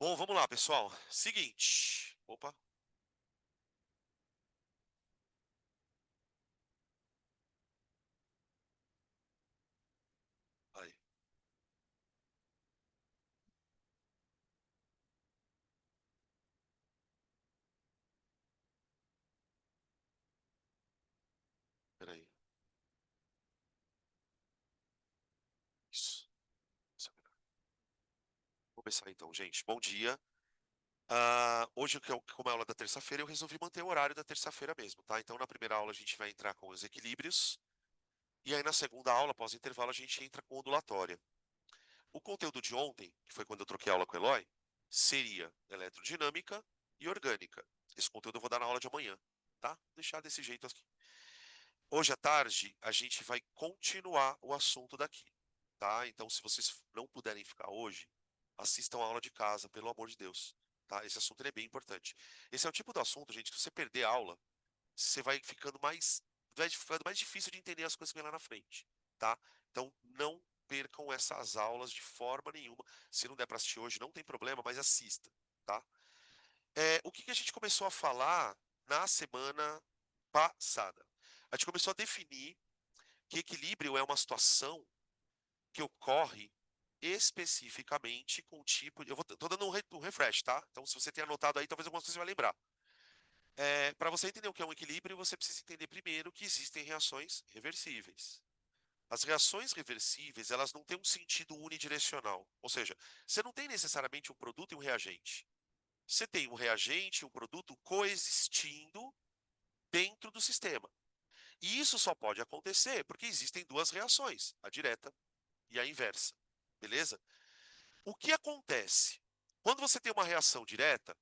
Bom, vamos lá, pessoal. Seguinte. Opa, aí, peraí. Isso. Isso é melhor. Vou começar então, gente. Bom dia. Hoje, como é a aula da terça-feira, eu resolvi manter o horário da terça-feira mesmo, tá? Então, na primeira aula, a gente vai entrar com os equilíbrios. E aí, na segunda aula, após o intervalo, a gente entra com ondulatória. O conteúdo de ontem, que foi quando eu troquei a aula com o Eloy, seria eletrodinâmica e orgânica. Esse conteúdo eu vou dar na aula de amanhã, tá? Vou deixar desse jeito aqui. Hoje à tarde, a gente vai continuar o assunto daqui, tá? Então, se vocês não puderem ficar hoje, assistam a aula de casa, pelo amor de Deus, tá? Esse assunto ele é bem importante. Esse é o tipo do assunto, gente, que se você perder a aula, você vai ficando mais difícil de entender as coisas que vem lá na frente, tá? Então, não percam essas aulas de forma nenhuma. Se não der para assistir hoje, não tem problema, mas assista, tá? O que que a gente começou a falar na semana passada? A gente começou a definir que equilíbrio é uma situação que ocorre especificamente com o tipo. Tô dando um refresh, tá? Então, se você tem anotado aí, talvez algumas coisas você vai lembrar. Para você entender o que é um equilíbrio, você precisa entender primeiro que existem reações reversíveis. As reações reversíveis, elas não têm um sentido unidirecional. Ou seja, você não tem necessariamente um produto e um reagente. Você tem um reagente e um produto coexistindo dentro do sistema. E isso só pode acontecer porque existem duas reações, a direta e a inversa. Beleza? O que acontece? Quando você tem uma reação direta,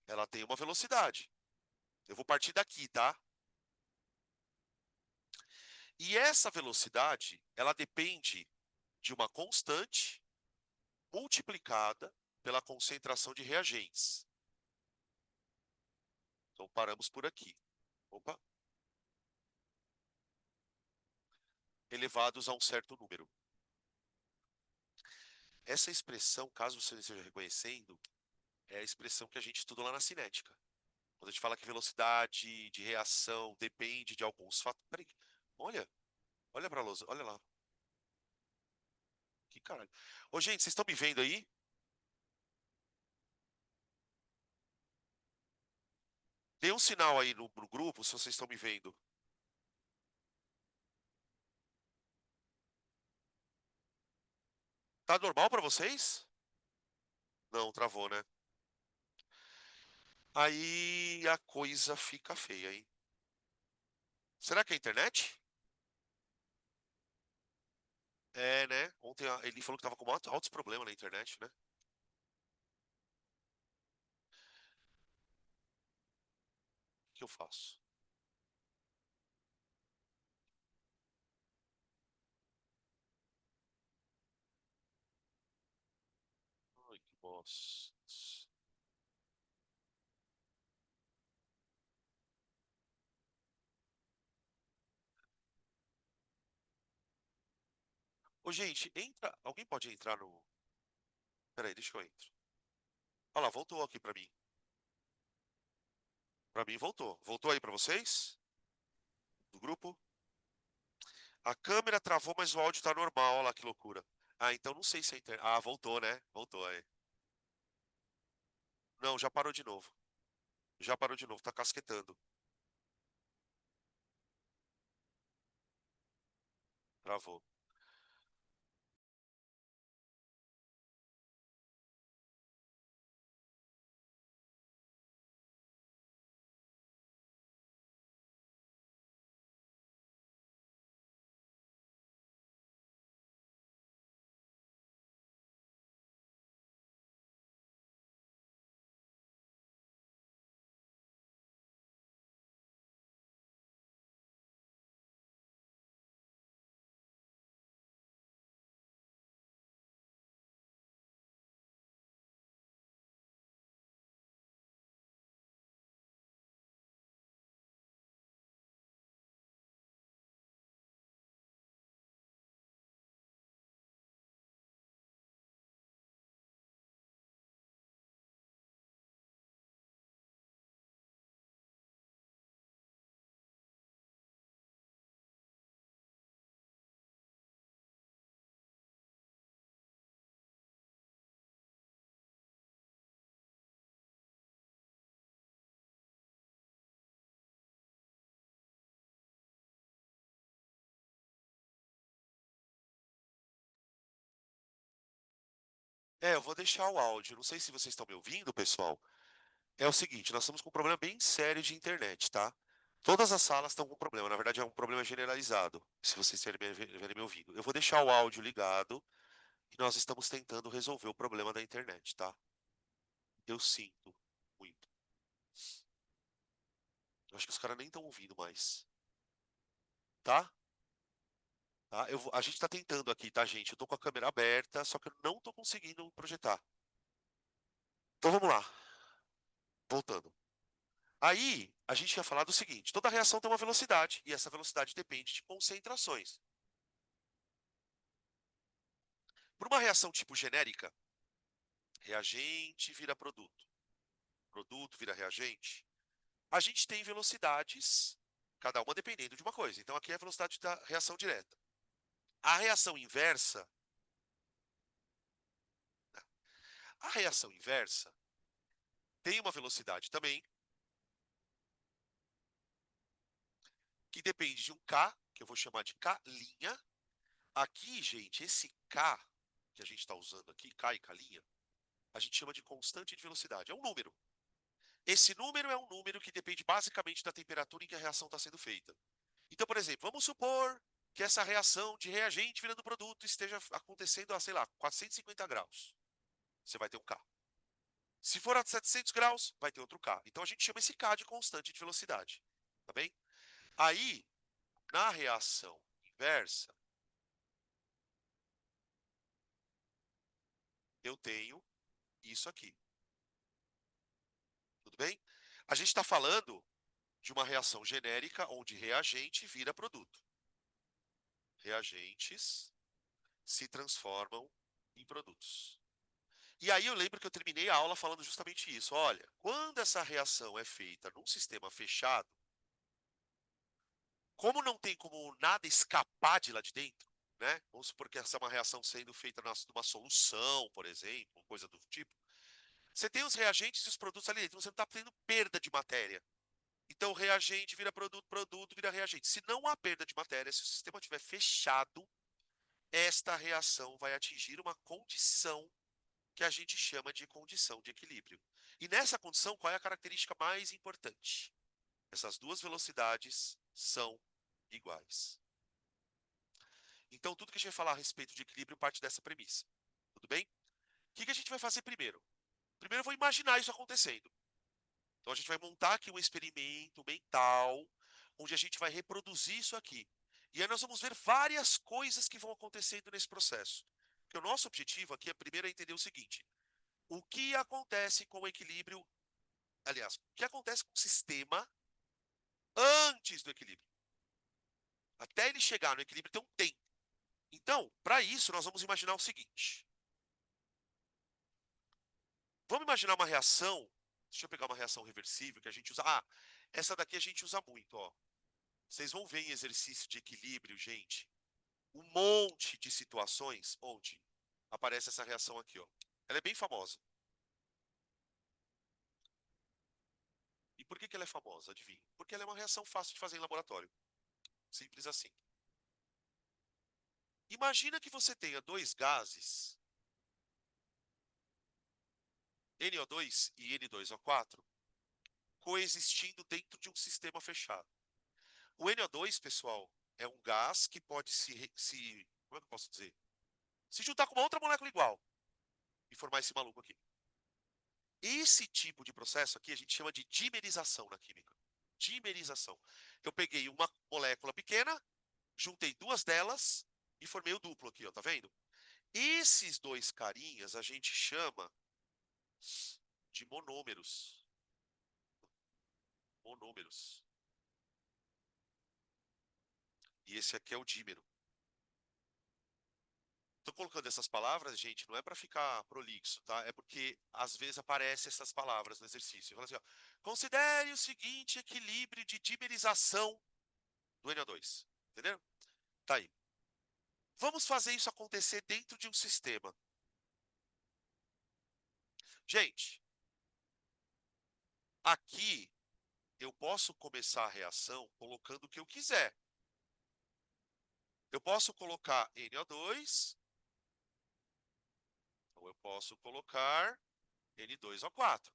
ela tem uma velocidade. Eu vou partir daqui, tá? E essa velocidade, ela depende de uma constante multiplicada pela concentração de reagentes. Então paramos por aqui. Opa, elevados a um certo número. Essa expressão, caso você não esteja reconhecendo, é a expressão que a gente estuda lá na cinética. Quando a gente fala que velocidade de reação depende de alguns fatores. Peraí, olha, olha pra lousa, olha lá. Que caralho. Ô, gente, vocês estão me vendo aí? Dê um sinal aí no grupo se vocês estão me vendo. Tá normal pra vocês? Não, travou, né? Aí a coisa fica feia, hein? Será que é a internet? É, né? Ontem ele falou que tava com altos problemas na internet, né? O que eu faço? Ai, que bosta. Ô, gente, entra. Alguém pode entrar no. Peraí, deixa que eu entro. Olha lá, voltou aqui pra mim. Pra mim voltou. Voltou aí pra vocês? Do grupo? A câmera travou, mas o áudio tá normal. Olha lá que loucura. Ah, então não sei se é internet. Ah, voltou, né? Voltou aí. Não, já parou de novo. Já parou de novo, tá casquetando. Travou. Eu vou deixar o áudio. Não sei se vocês estão me ouvindo, pessoal. É o seguinte, nós estamos com um problema bem sério de internet, tá? Todas as salas estão com problema. Na verdade, é um problema generalizado, se vocês estiverem me ouvindo. Eu vou deixar o áudio ligado e nós estamos tentando resolver o problema da internet, tá? Eu sinto muito. Eu acho que os caras nem estão ouvindo mais, tá? Tá? A gente tá tentando aqui, tá, gente? Eu tô com a câmera aberta, só que eu não tô conseguindo projetar. Então vamos lá, voltando. Aí, a gente ia falar do seguinte: toda reação tem uma velocidade, e essa velocidade depende de concentrações. Por uma reação tipo genérica, reagente vira produto, produto vira reagente, a gente tem velocidades, cada uma dependendo de uma coisa. Então, aqui é a velocidade da reação direta. A reação inversa, a reação inversa tem uma velocidade também, que depende de um K, que eu vou chamar de K'. Aqui, gente, esse K que a gente está usando aqui, K e K', a gente chama de constante de velocidade. É um número. Esse número é um número que depende basicamente da temperatura em que a reação está sendo feita. Então, por exemplo, vamos supor que essa reação de reagente virando produto esteja acontecendo a, sei lá, 450 graus. Você vai ter um K. Se for a 700 graus, vai ter outro K. Então, a gente chama esse K de constante de velocidade. Tá bem? Aí, na reação inversa, eu tenho isso aqui. Tudo bem? A gente está falando de uma reação genérica onde reagente vira produto. Reagentes se transformam em produtos. E aí eu lembro que eu terminei a aula falando justamente isso. Olha, quando essa reação é feita num sistema fechado, como não tem como nada escapar de lá de dentro, né? Vamos supor que essa é uma reação sendo feita numa solução, por exemplo, coisa do tipo. Você tem os reagentes e os produtos ali dentro, você não está tendo perda de matéria. Então, reagente vira produto, produto vira reagente. Se não há perda de matéria, se o sistema estiver fechado, esta reação vai atingir uma condição que a gente chama de condição de equilíbrio. E nessa condição, qual é a característica mais importante? Essas duas velocidades são iguais. Então, tudo que a gente vai falar a respeito de equilíbrio parte dessa premissa. Tudo bem? O que a gente vai fazer primeiro? Primeiro, eu vou imaginar isso acontecendo. Então, a gente vai montar aqui um experimento mental, onde a gente vai reproduzir isso aqui. E aí nós vamos ver várias coisas que vão acontecendo nesse processo. Porque o nosso objetivo aqui é primeiro entender o seguinte: o que acontece com o equilíbrio, aliás, o que acontece com o sistema antes do equilíbrio. Até ele chegar no equilíbrio tem um tempo. Então, para isso, nós vamos imaginar o seguinte. Vamos imaginar uma reação. Deixa eu pegar uma reação reversível que a gente usa. Essa daqui a gente usa muito, ó. Vocês vão ver em exercício de equilíbrio, gente, um monte de situações onde aparece essa reação aqui, ó. Ela é bem famosa. E por que ela é famosa? Adivinha? Porque ela é uma reação fácil de fazer em laboratório. Simples assim. Imagina que você tenha dois gases, NO2 e N2O4, coexistindo dentro de um sistema fechado. O NO2, pessoal, é um gás que pode como é que eu posso dizer? Se juntar com uma outra molécula igual e formar esse maluco aqui. Esse tipo de processo aqui a gente chama de dimerização na química. Dimerização. Eu peguei uma molécula pequena, juntei duas delas e formei o duplo aqui, ó, tá vendo? Esses dois carinhas a gente chama de monômeros. Monômeros. E esse aqui é o dímero. Tô colocando essas palavras, gente, não é para ficar prolixo, tá? É porque às vezes aparecem essas palavras no exercício. Fala assim, ó, considere o seguinte equilíbrio de dimerização do NO2. Entendeu? Tá aí. Vamos fazer isso acontecer dentro de um sistema. Gente, aqui eu posso começar a reação colocando o que eu quiser. Eu posso colocar NO2, eu posso colocar N2O4.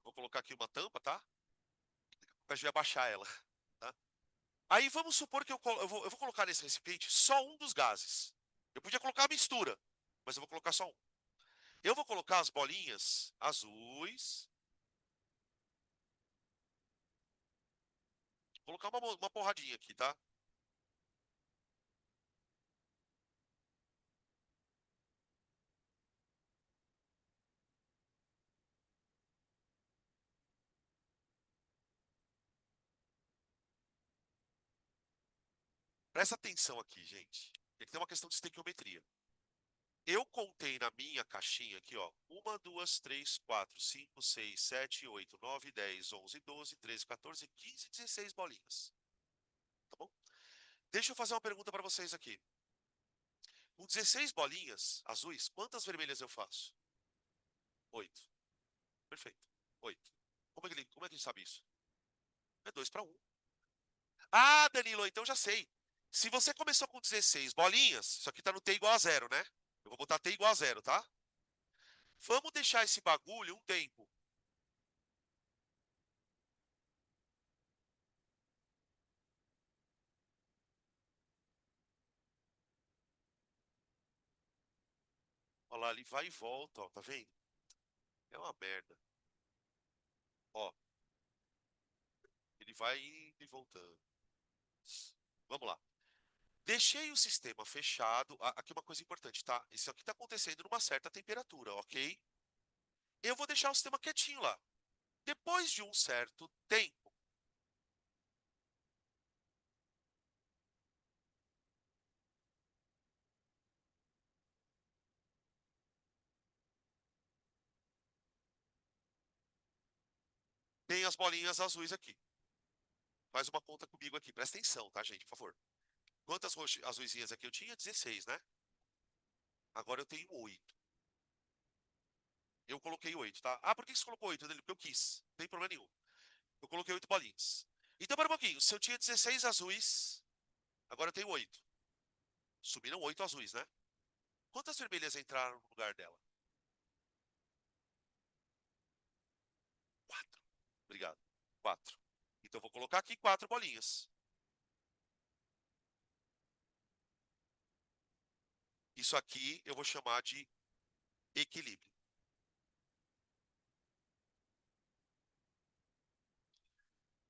Vou colocar aqui uma tampa, tá? A gente vai abaixar ela, tá? Aí vamos supor que eu vou colocar nesse recipiente só um dos gases. Eu podia colocar a mistura, mas eu vou colocar só um. Eu vou colocar as bolinhas azuis. Vou colocar uma porradinha aqui, tá? Presta atenção aqui, gente. Ele tem uma questão de estequiometria. Eu contei na minha caixinha aqui, ó. 1, 2, 3, 4, 5, 6, 7, 8, 9, 10, 11, 12, 13, 14, 15, 16 bolinhas. Tá bom? Deixa eu fazer uma pergunta para vocês aqui. Com 16 bolinhas azuis, quantas vermelhas eu faço? 8. Perfeito. 8. Como é que a gente sabe isso? É 2 para 1. Ah, Danilo, então já sei. Se você começou com 16 bolinhas, isso aqui tá no T igual a zero, né? Eu vou botar T igual a zero, tá? Vamos deixar esse bagulho um tempo. Olha lá, ele vai e volta, ó, tá vendo? É uma merda. Ó, ele vai indo e voltando. Vamos lá. Deixei o sistema fechado. Aqui uma coisa importante, tá? Isso aqui está acontecendo numa certa temperatura, ok? Eu vou deixar o sistema quietinho lá. Depois de um certo tempo, tem as bolinhas azuis aqui. Faz uma conta comigo aqui. Presta atenção, tá, gente? Por favor. Quantas azuisinhas aqui eu tinha? 16, né? Agora eu tenho 8. Eu coloquei 8, tá? Ah, por que você colocou 8, Danilo? Porque eu quis. Não tem problema nenhum. Eu coloquei 8 bolinhas. Então, para um pouquinho. Se eu tinha 16 azuis, agora eu tenho 8. Subiram 8 azuis, né? Quantas vermelhas entraram no lugar dela? 4. Obrigado. 4. Então, eu vou colocar aqui 4 bolinhas. Isso aqui eu vou chamar de equilíbrio.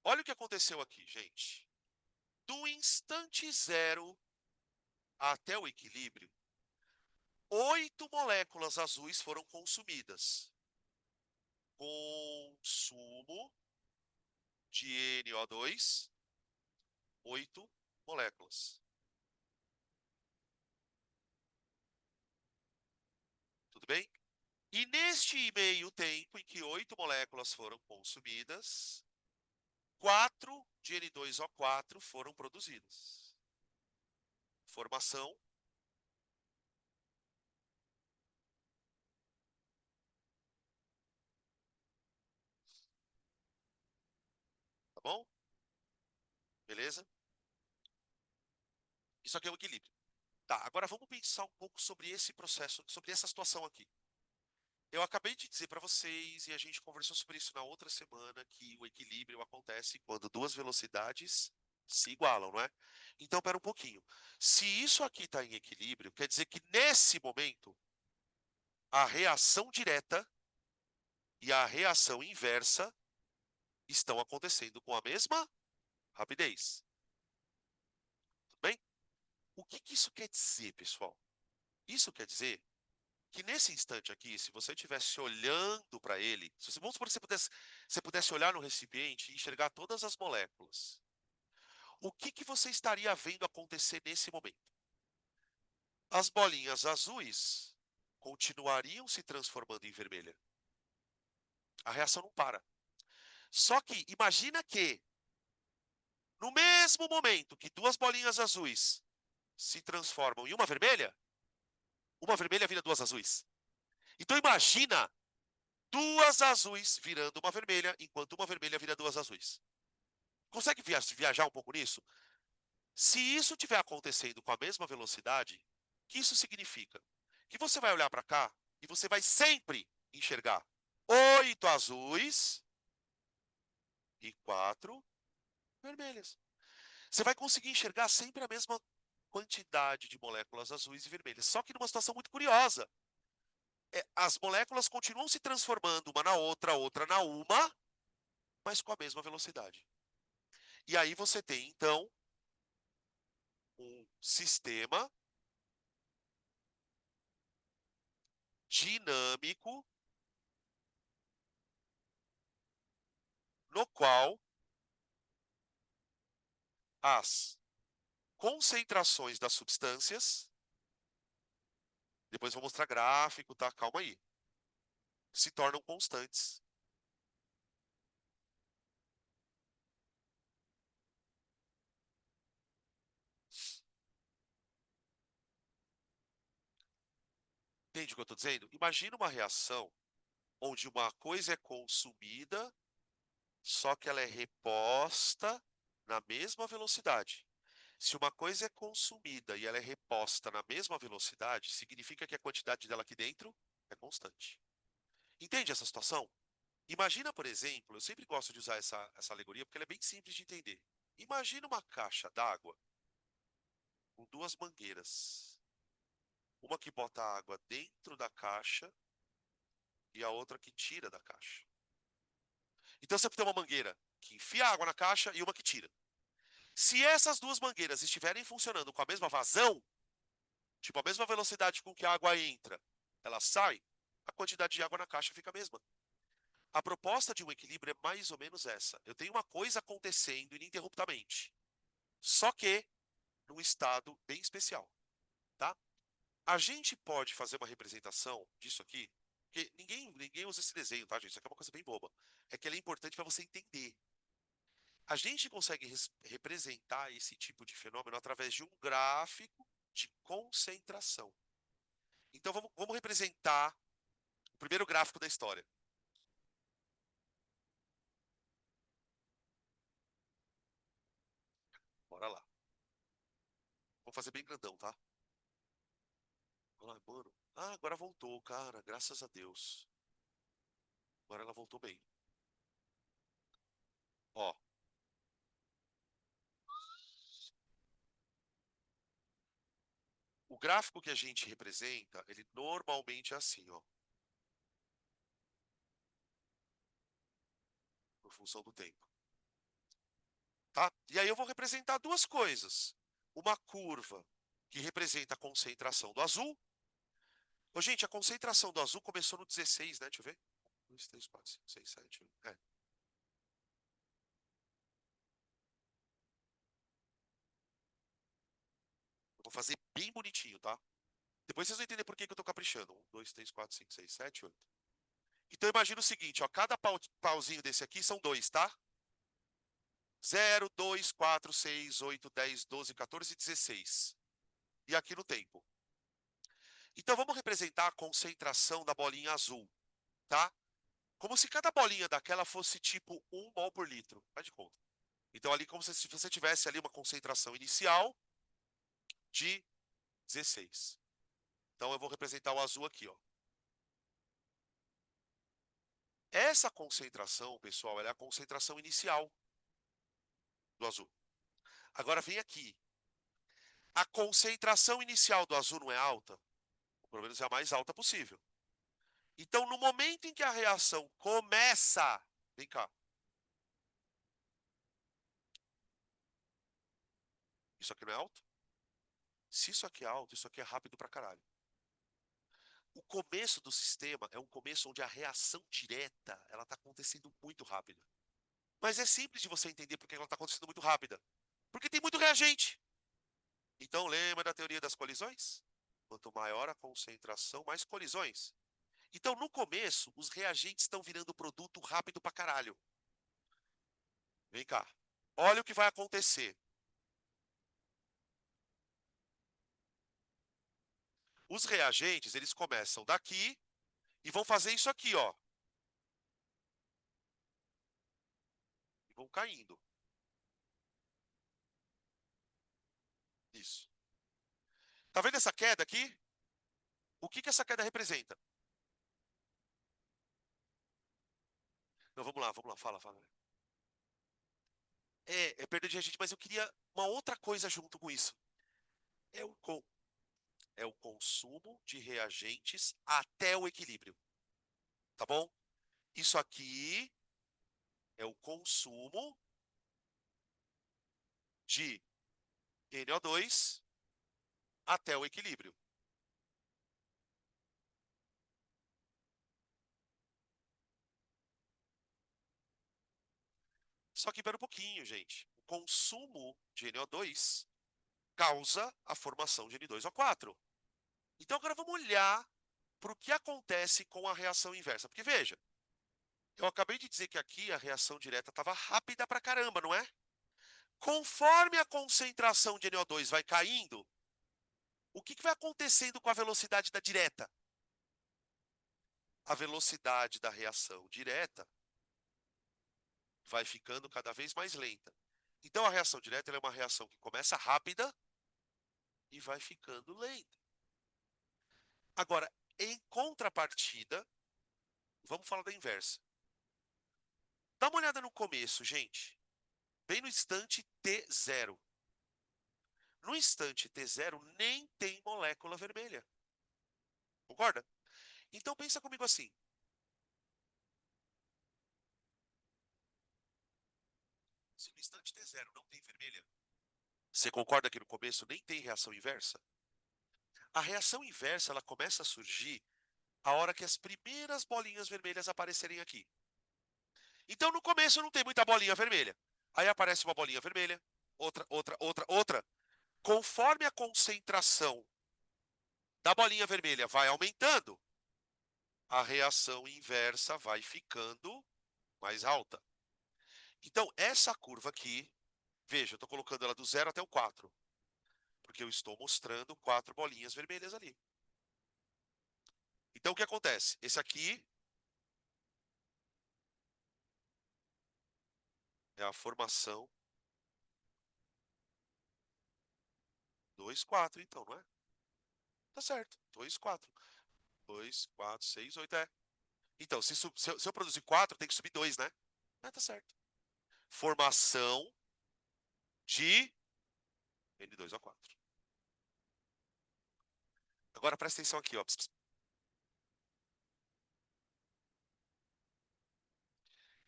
Olha o que aconteceu aqui, gente. Do instante zero até o equilíbrio, 8 moléculas azuis foram consumidas. Consumo de NO2, 8 moléculas. Tudo bem? E neste meio tempo em que 8 moléculas foram consumidas, 4 de N2O4 foram produzidas. Formação, tá bom? Beleza? Isso aqui é o equilíbrio. Tá, agora vamos pensar um pouco sobre esse processo, sobre essa situação aqui. Eu acabei de dizer para vocês, e a gente conversou sobre isso na outra semana, que o equilíbrio acontece quando duas velocidades se igualam, não é? Então, pera um pouquinho. Se isso aqui está em equilíbrio, quer dizer que nesse momento, a reação direta e a reação inversa estão acontecendo com a mesma rapidez. Tudo bem? O que que isso quer dizer, pessoal? Isso quer dizer que nesse instante aqui, se você estivesse olhando para ele, se você, vamos supor que você pudesse olhar no recipiente e enxergar todas as moléculas, o que que você estaria vendo acontecer nesse momento? As bolinhas azuis continuariam se transformando em vermelha. A reação não para. Só que imagina que no mesmo momento que duas bolinhas azuis se transformam em uma vermelha vira duas azuis. Então imagina duas azuis virando uma vermelha, enquanto uma vermelha vira duas azuis. Consegue viajar um pouco nisso? Se isso estiver acontecendo com a mesma velocidade, que isso significa? Que você vai olhar para cá e você vai sempre enxergar 8 azuis e 4 vermelhas. Você vai conseguir enxergar sempre a mesma quantidade de moléculas azuis e vermelhas. Só que numa situação muito curiosa. As moléculas continuam se transformando uma na outra, outra na uma, mas com a mesma velocidade. E aí você tem, então, um sistema dinâmico no qual as concentrações das substâncias, depois vou mostrar gráfico, tá? Calma aí, se tornam constantes. Entende o que eu estou dizendo? Imagina uma reação onde uma coisa é consumida, só que ela é reposta na mesma velocidade. Se uma coisa é consumida e ela é reposta na mesma velocidade, significa que a quantidade dela aqui dentro é constante. Entende essa situação? Imagina, por exemplo, eu sempre gosto de usar essa alegoria porque ela é bem simples de entender. Imagina uma caixa d'água com duas mangueiras. Uma que bota a água dentro da caixa e a outra que tira da caixa. Então você tem uma mangueira que enfia água na caixa e uma que tira. Se essas duas mangueiras estiverem funcionando com a mesma vazão, tipo a mesma velocidade com que a água entra, ela sai, a quantidade de água na caixa fica a mesma. A proposta de um equilíbrio é mais ou menos essa. Eu tenho uma coisa acontecendo ininterruptamente, só que num estado bem especial, tá? A gente pode fazer uma representação disso aqui, porque ninguém usa esse desenho, tá, gente? Isso aqui é uma coisa bem boba. É que ele é importante para você entender. A gente consegue representar esse tipo de fenômeno através de um gráfico de concentração. Então vamos representar o primeiro gráfico da história. Bora lá. Vou fazer bem grandão, tá? Ai, mano. Ah, agora voltou, cara. Graças a Deus. Agora ela voltou bem. Ó, o gráfico que a gente representa, ele normalmente é assim, ó, por função do tempo, tá? E aí eu vou representar duas coisas. Uma curva que representa a concentração do azul. Ô, gente, a concentração do azul começou no 16, né? Deixa eu ver. 2, 3, 4, 5, 6, 7, 8. É. Eu vou fazer bem bonitinho, tá? Depois vocês vão entender por que que eu tô caprichando. 1, 2, 3, 4, 5, 6, 7, 8. Então imagina o seguinte, ó. Cada pauzinho desse aqui são dois, tá? 0, 2, 4, 6, 8, 10, 12, 14 e 16. E aqui no tempo. Então vamos representar a concentração da bolinha azul, tá? Como se cada bolinha daquela fosse tipo 1 mol por litro. Faz de conta. Então ali como se você tivesse ali uma concentração inicial de 16. Então eu vou representar o azul aqui, ó. Essa concentração, pessoal, ela é a concentração inicial do azul. Agora vem aqui. A concentração inicial do azul não é alta? Pelo menos é a mais alta possível. Então, no momento em que a reação começa, vem cá, isso aqui não é alto? Se isso aqui é alto, isso aqui é rápido pra caralho. O começo do sistema é um começo onde a reação direta ela está acontecendo muito rápida. Mas é simples de você entender por que ela está acontecendo muito rápida. Porque tem muito reagente. Então, lembra da teoria das colisões? Quanto maior a concentração, mais colisões. Então, no começo, os reagentes estão virando produto rápido pra caralho. Vem cá. Olha o que vai acontecer. Os reagentes, eles começam daqui e vão fazer isso aqui, ó. E vão caindo. Isso. Tá vendo essa queda aqui? O que que essa queda representa? Não, vamos lá, fala. É perda de reagente, mas eu queria uma outra coisa junto com isso. É o, con- é o consumo de reagentes até o equilíbrio, tá bom? Isso aqui é o consumo de NO2 até o equilíbrio. Só que espera um pouquinho, gente. O consumo de NO2 causa a formação de N2O4. Então agora vamos olhar para o que acontece com a reação inversa. Porque veja, eu acabei de dizer que aqui a reação direta estava rápida pra caramba, não é? Conforme a concentração de NO2 vai caindo, o que vai acontecendo com a velocidade da direta? A velocidade da reação direta vai ficando cada vez mais lenta. Então a reação direta é uma reação que começa rápida e vai ficando lenta. Agora, em contrapartida, vamos falar da inversa. Dá uma olhada no começo, gente. Bem no instante T0. No instante T0 nem tem molécula vermelha. Concorda? Então pensa comigo assim. Se no instante T0 não tem vermelha, você concorda que no começo nem tem reação inversa? A reação inversa ela começa a surgir a hora que as primeiras bolinhas vermelhas aparecerem aqui. Então no começo não tem muita bolinha vermelha. Aí aparece uma bolinha vermelha, outra. Conforme a concentração da bolinha vermelha vai aumentando, a reação inversa vai ficando mais alta. Então, essa curva aqui, veja, eu estou colocando ela do 0 até o 4, porque eu estou mostrando 4 bolinhas vermelhas ali. Então, o que acontece? Esse aqui é a formação 2, 4, então, não é? Tá certo, 2, 4. 2, 4, 6, 8, é. Então, se eu produzir 4, tem que subir 2, né? Tá certo. Formação de N2O4. Agora presta atenção aqui, ó. Ps, ps.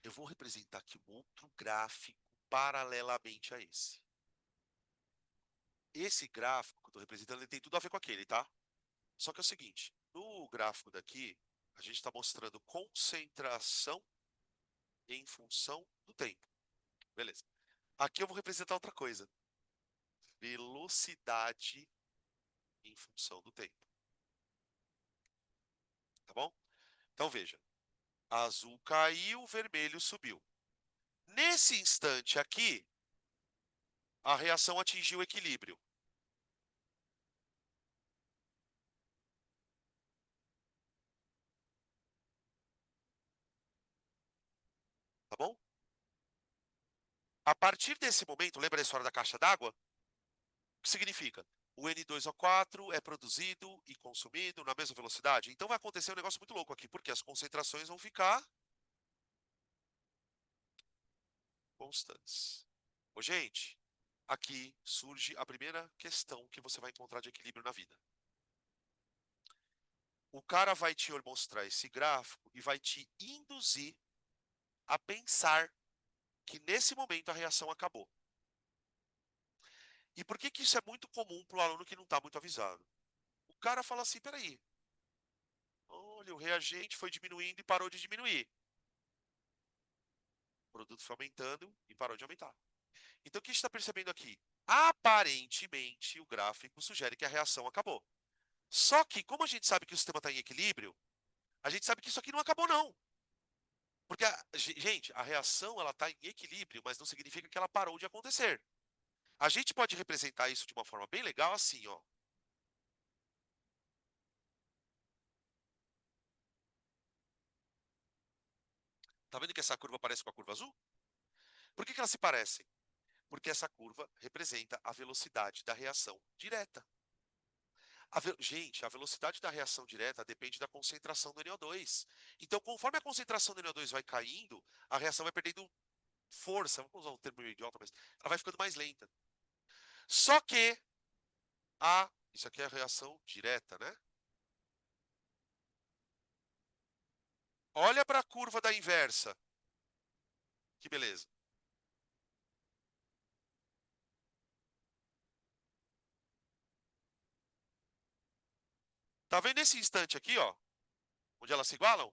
Eu vou representar aqui um outro gráfico paralelamente a esse. Esse gráfico que eu estou representando, ele tem tudo a ver com aquele, tá? Só que é o seguinte, no gráfico daqui, a gente está mostrando concentração em função do tempo. Beleza. Aqui eu vou representar outra coisa. Velocidade em função do tempo. Tá bom? Então veja. Azul caiu, vermelho subiu. Nesse instante aqui, a reação atingiu o equilíbrio. Tá bom? A partir desse momento, lembra a história da caixa d'água? O que significa? O N2O4 é produzido e consumido na mesma velocidade. Então vai acontecer um negócio muito louco aqui, porque as concentrações vão ficar constantes. Ô, gente, aqui surge a primeira questão que você vai encontrar de equilíbrio na vida. O cara vai te mostrar esse gráfico e vai te induzir a pensar que nesse momento a reação acabou. E por que que isso é muito comum para o aluno que não está muito avisado? O cara fala assim, peraí, olha, o reagente foi diminuindo e parou de diminuir. O produto foi aumentando e parou de aumentar. Então, o que a gente está percebendo aqui? Aparentemente, o gráfico sugere que a reação acabou. Só que, como a gente sabe que o sistema está em equilíbrio, a gente sabe que isso aqui não acabou, não. Porque, gente, a reação ela está em equilíbrio, mas não significa que ela parou de acontecer. A gente pode representar isso de uma forma bem legal assim, ó. Tá vendo que essa curva parece com a curva azul? Por que que elas se parecem? Porque essa curva representa a velocidade da reação direta. Gente, a velocidade da reação direta depende da concentração do NO2. Então, conforme a concentração do NO2 vai caindo, a reação vai perdendo força. Vamos usar um termo meio idiota, mas ela vai ficando mais lenta. Só que isso aqui é a reação direta, né? Olha para a curva da inversa. Que beleza. Tá vendo esse instante aqui, ó? Onde elas se igualam?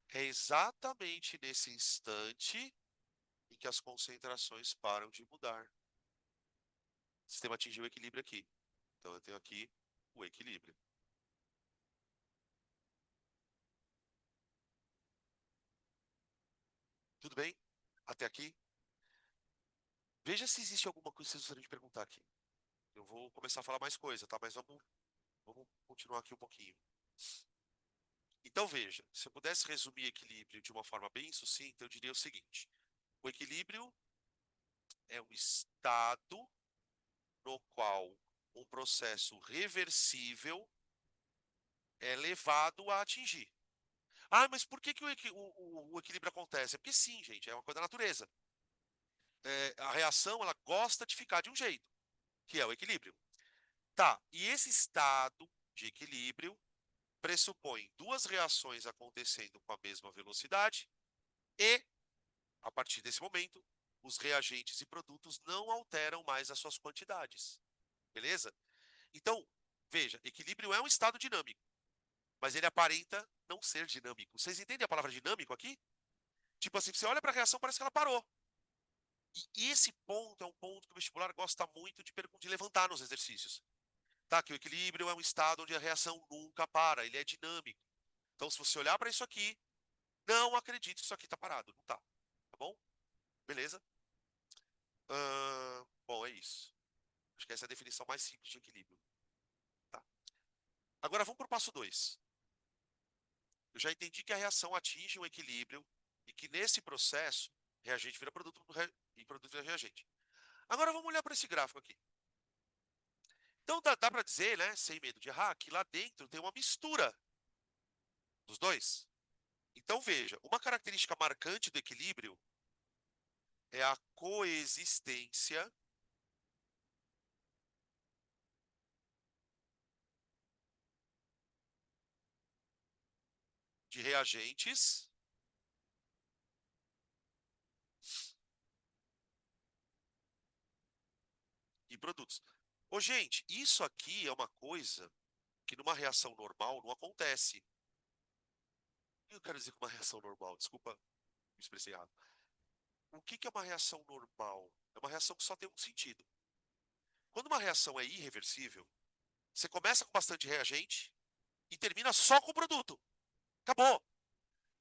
É exatamente nesse instante em que as concentrações param de mudar. O sistema atingiu o equilíbrio aqui. Então eu tenho aqui o equilíbrio. Tudo bem? Até aqui? Veja se existe alguma coisa que vocês gostariam de perguntar aqui. Eu vou começar a falar mais coisa, tá? Mas vamos continuar aqui um pouquinho. Então veja, se eu pudesse resumir equilíbrio de uma forma bem sucinta, eu diria o seguinte: o equilíbrio é um estado no qual um processo reversível é levado a atingir. Ah, mas por que, que o equilíbrio acontece? É porque sim, gente, é uma coisa da natureza. A reação, ela gosta de ficar de um jeito, que é o equilíbrio. Tá, e esse estado de equilíbrio pressupõe duas reações acontecendo com a mesma velocidade e, a partir desse momento, os reagentes e produtos não alteram mais as suas quantidades. Beleza? Então, veja, equilíbrio é um estado dinâmico, mas ele aparenta não ser dinâmico. Vocês entendem a palavra dinâmico aqui? Tipo assim, você olha para a reação, parece que ela parou. E esse ponto é um ponto que o vestibular gosta muito de levantar nos exercícios. Tá? Que o equilíbrio é um estado onde a reação nunca para, ele é dinâmico. Então, se você olhar para isso aqui, não acredite que isso aqui está parado. Não está. Tá bom? Beleza? Bom, é isso. Acho que essa é a definição mais simples de equilíbrio. Tá? Agora vamos para o passo 2. Eu já entendi que a reação atinge um equilíbrio e que nesse processo, reagente vira produto e produto vira reagente. Agora vamos olhar para esse gráfico aqui. Então dá para dizer, né, sem medo de errar, que lá dentro tem uma mistura dos dois. Então veja, uma característica marcante do equilíbrio é a coexistência de reagentes e produtos. Ô, gente, isso aqui é uma coisa que numa reação normal não acontece. Eu quero dizer que uma reação normal, desculpa, me expressei errado. O que é uma reação normal? É uma reação que só tem um sentido. Quando uma reação é irreversível, você começa com bastante reagente e termina só com o produto. Acabou.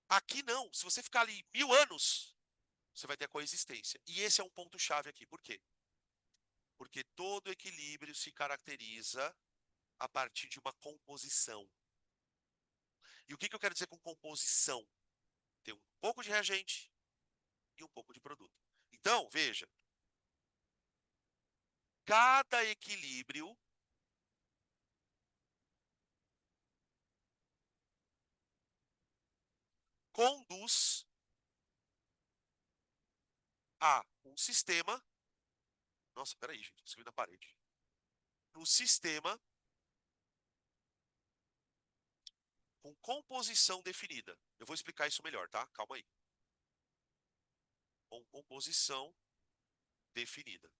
Aqui não. Se você ficar ali 1000 anos, você vai ter a coexistência. E esse é um ponto-chave aqui. Por quê? Porque todo equilíbrio se caracteriza a partir de uma composição. E o que eu quero dizer com composição? Tem um pouco de reagente e um pouco de produto. Então, veja, cada equilíbrio conduz a um sistema. Nossa, peraí, gente, subi na parede. Um sistema com composição definida. Eu vou explicar isso melhor, tá? Calma aí. Com composição definida.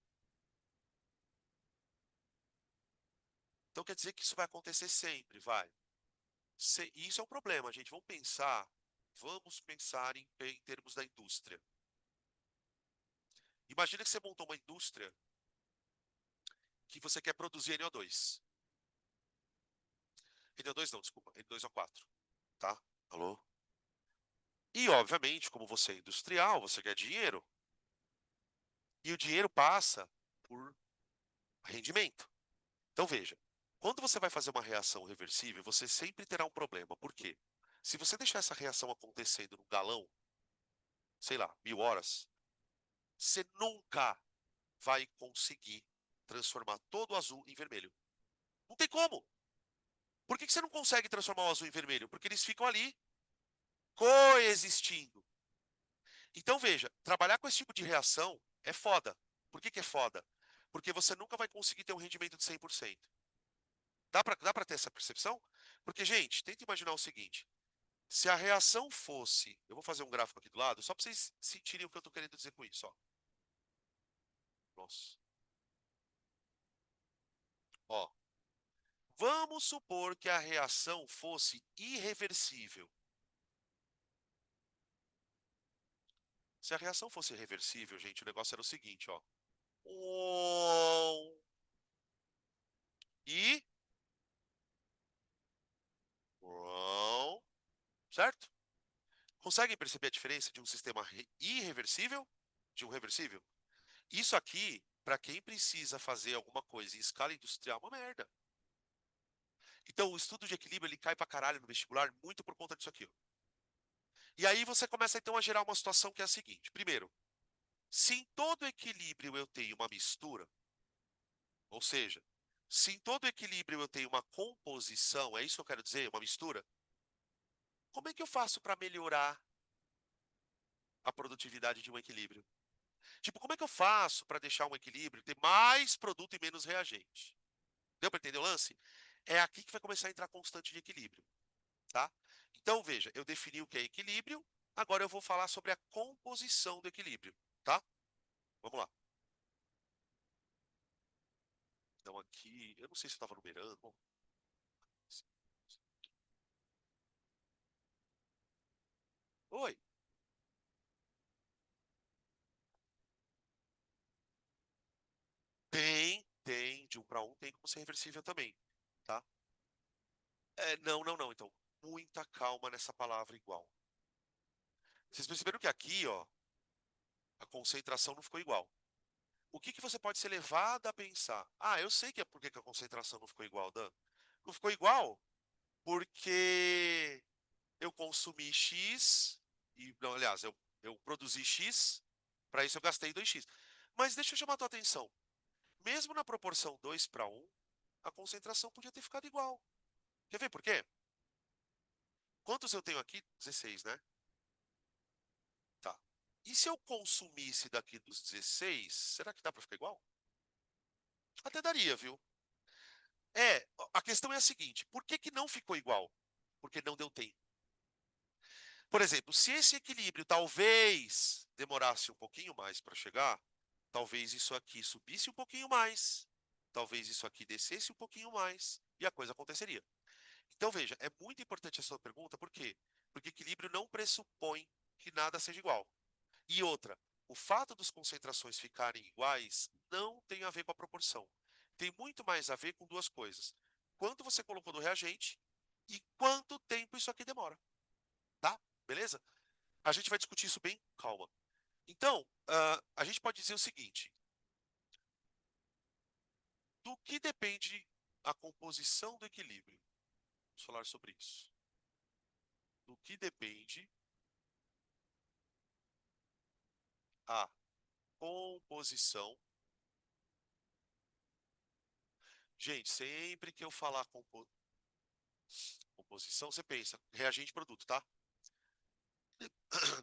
Então quer dizer que isso vai acontecer sempre, vai. Isso é um problema, gente. Vamos pensar em termos da indústria. Imagina que você montou uma indústria que você quer produzir NO2. NO2 não, desculpa, N2O4, tá? Alô? E, obviamente, como você é industrial, você quer dinheiro. E o dinheiro passa por rendimento. Então, veja, quando você vai fazer uma reação reversível, você sempre terá um problema. Por quê? Se você deixar essa reação acontecendo num galão, sei lá, 1000 horas, você nunca vai conseguir transformar todo o azul em vermelho. Não tem como. Por que que você não consegue transformar o azul em vermelho? Porque eles ficam ali coexistindo. Então, veja, trabalhar com esse tipo de reação é foda. Por que que é foda? Porque você nunca vai conseguir ter um rendimento de 100%. Dá pra ter essa percepção? Porque, gente, tenta imaginar o seguinte. Se a reação fosse... Eu vou fazer um gráfico aqui do lado, só para vocês sentirem o que eu estou querendo dizer com isso. Ó. Nossa. Ó. Vamos supor que a reação fosse irreversível. Se a reação fosse reversível, gente, o negócio era o seguinte, ó. Um, e um, certo? Conseguem perceber a diferença de um sistema irreversível de um reversível? Isso aqui, para quem precisa fazer alguma coisa em escala industrial, é uma merda. Então, o estudo de equilíbrio ele cai pra caralho no vestibular muito por conta disso aqui, ó. E aí você começa então a gerar uma situação que é a seguinte: primeiro, se em todo equilíbrio eu tenho uma mistura, ou seja, se em todo equilíbrio eu tenho uma composição, é isso que eu quero dizer, uma mistura, como é que eu faço para melhorar a produtividade de um equilíbrio? Tipo, como é que eu faço para deixar um equilíbrio ter mais produto e menos reagente? Deu para entender o lance? É aqui que vai começar a entrar a constante de equilíbrio, tá? Então, veja, eu defini o que é equilíbrio, agora eu vou falar sobre a composição do equilíbrio, tá? Vamos lá. Então, aqui, eu não sei se eu estava numerando. Bom, oi. Tem, de um para um, tem como ser reversível também, tá? Não, não, não. Então, muita calma nessa palavra igual. Vocês perceberam que aqui, ó, a concentração não ficou igual. O que que você pode ser levado a pensar? Ah, eu sei que é porque que a concentração não ficou igual, Dan. Não ficou igual porque eu consumi X, e, não, aliás, eu produzi X, para isso eu gastei 2x. Mas deixa eu chamar a tua atenção. Mesmo na proporção 2 para 1, a concentração podia ter ficado igual. Quer ver por quê? Quantos eu tenho aqui? 16, né? Tá. E se eu consumisse daqui dos 16, será que dá para ficar igual? Até daria, viu? A questão é a seguinte: por que que não ficou igual? Porque não deu tempo. Por exemplo, se esse equilíbrio talvez demorasse um pouquinho mais para chegar, talvez isso aqui subisse um pouquinho mais, talvez isso aqui descesse um pouquinho mais, e a coisa aconteceria. Então, veja, é muito importante essa sua pergunta, por quê? Porque equilíbrio não pressupõe que nada seja igual. E outra, o fato das concentrações ficarem iguais não tem a ver com a proporção. Tem muito mais a ver com duas coisas. Quanto você colocou do reagente e quanto tempo isso aqui demora, tá? Beleza? A gente vai discutir isso bem calma. Então, a gente pode dizer o seguinte: do que depende a composição do equilíbrio? Vamos falar sobre isso. Do que depende a composição. Gente, sempre que eu falar composição, você pensa, reagente produto, tá?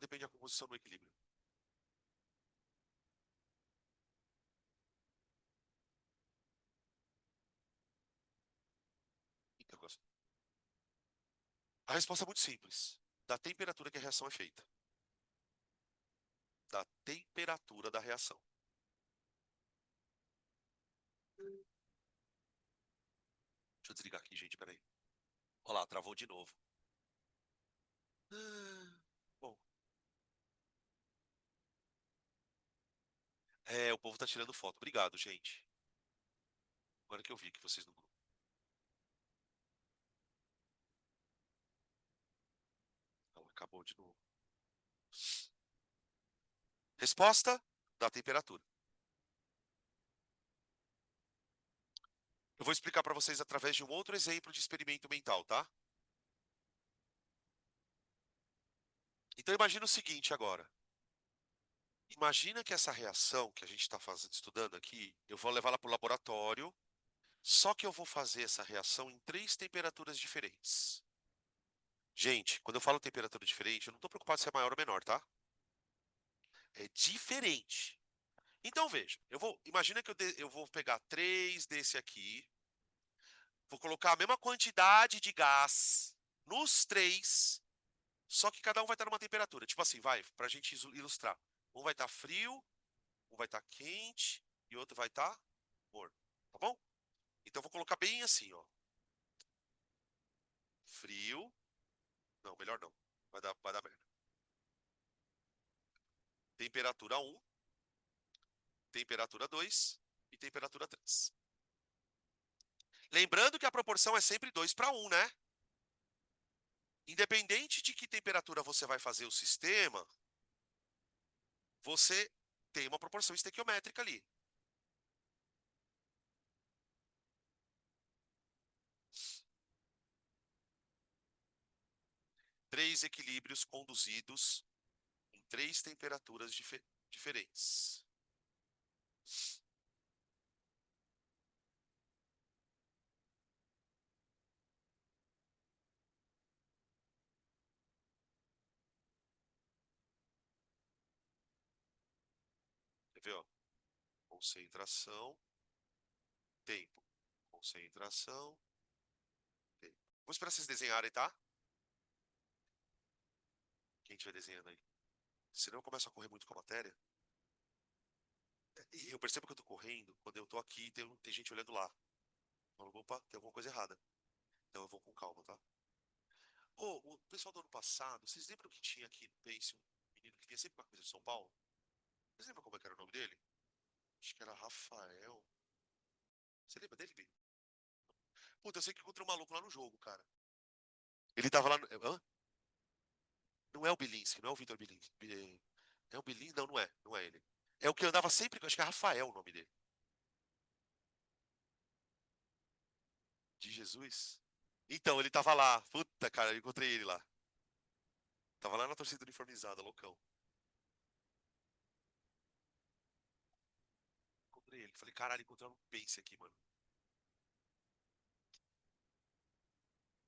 Depende da composição do equilíbrio. Interrogação. A resposta é muito simples. Da temperatura que a reação é feita. Da temperatura da reação. Deixa eu desligar aqui, gente, peraí. Olha lá, travou de novo. Bom, o povo tá tirando foto. Obrigado, gente. Agora que eu vi que vocês no grupo. Não, acabou de novo. Resposta da temperatura. Eu vou explicar para vocês através de um outro exemplo de experimento mental, tá? Então imagina o seguinte agora. Imagina que essa reação que a gente está estudando aqui, eu vou levá-la para o laboratório Só que eu vou fazer essa reação em três temperaturas diferentes. Gente, quando eu falo temperatura diferente, eu não estou preocupado se é maior ou menor, tá? É diferente. Então veja, imagina que eu vou pegar três desse aqui, vou colocar a mesma quantidade de gás nos três, só que cada um vai estar numa temperatura. Tipo assim, vai, pra gente ilustrar. Um vai estar frio, um vai estar quente e o outro vai estar morno, tá bom? Então eu vou colocar bem assim, ó. Frio, não, melhor não. Vai dar merda. Temperatura um, temperatura 2 e temperatura 3. Lembrando que a proporção é sempre 2 para um, né? Independente de que temperatura você vai fazer o sistema, você tem uma proporção estequiométrica ali. Três equilíbrios conduzidos em três temperaturas diferentes. Quer ver, ó? Concentração, tempo. Concentração, tempo. Vou esperar vocês desenharem, tá? Quem estiver desenhando aí. Senão eu começo a correr muito com a matéria. E eu percebo que eu tô correndo quando eu tô aqui e tem gente olhando lá. Eu falo, opa, tem alguma coisa errada. Então eu vou com calma, tá? Ô, o pessoal do ano passado, vocês lembram que tinha aqui no Pace um menino que vinha sempre com a camisa de São Paulo? Vocês lembram como é que era o nome dele? Acho que era Rafael. Você lembra dele, Bi? Puta, eu sei que encontrei um maluco lá no jogo, cara. Ele tava lá no... Hã? Não é o Bilinski, não é o Vitor Bilinski. É o Bilinski? Não, não é. Não é ele. É o que andava sempre, acho que é Rafael o nome dele. De Jesus? Então, ele tava lá. Puta, cara, eu encontrei ele lá. Tava lá na torcida uniformizada, loucão. Encontrei ele. Falei, caralho, encontrei um Pace aqui, mano.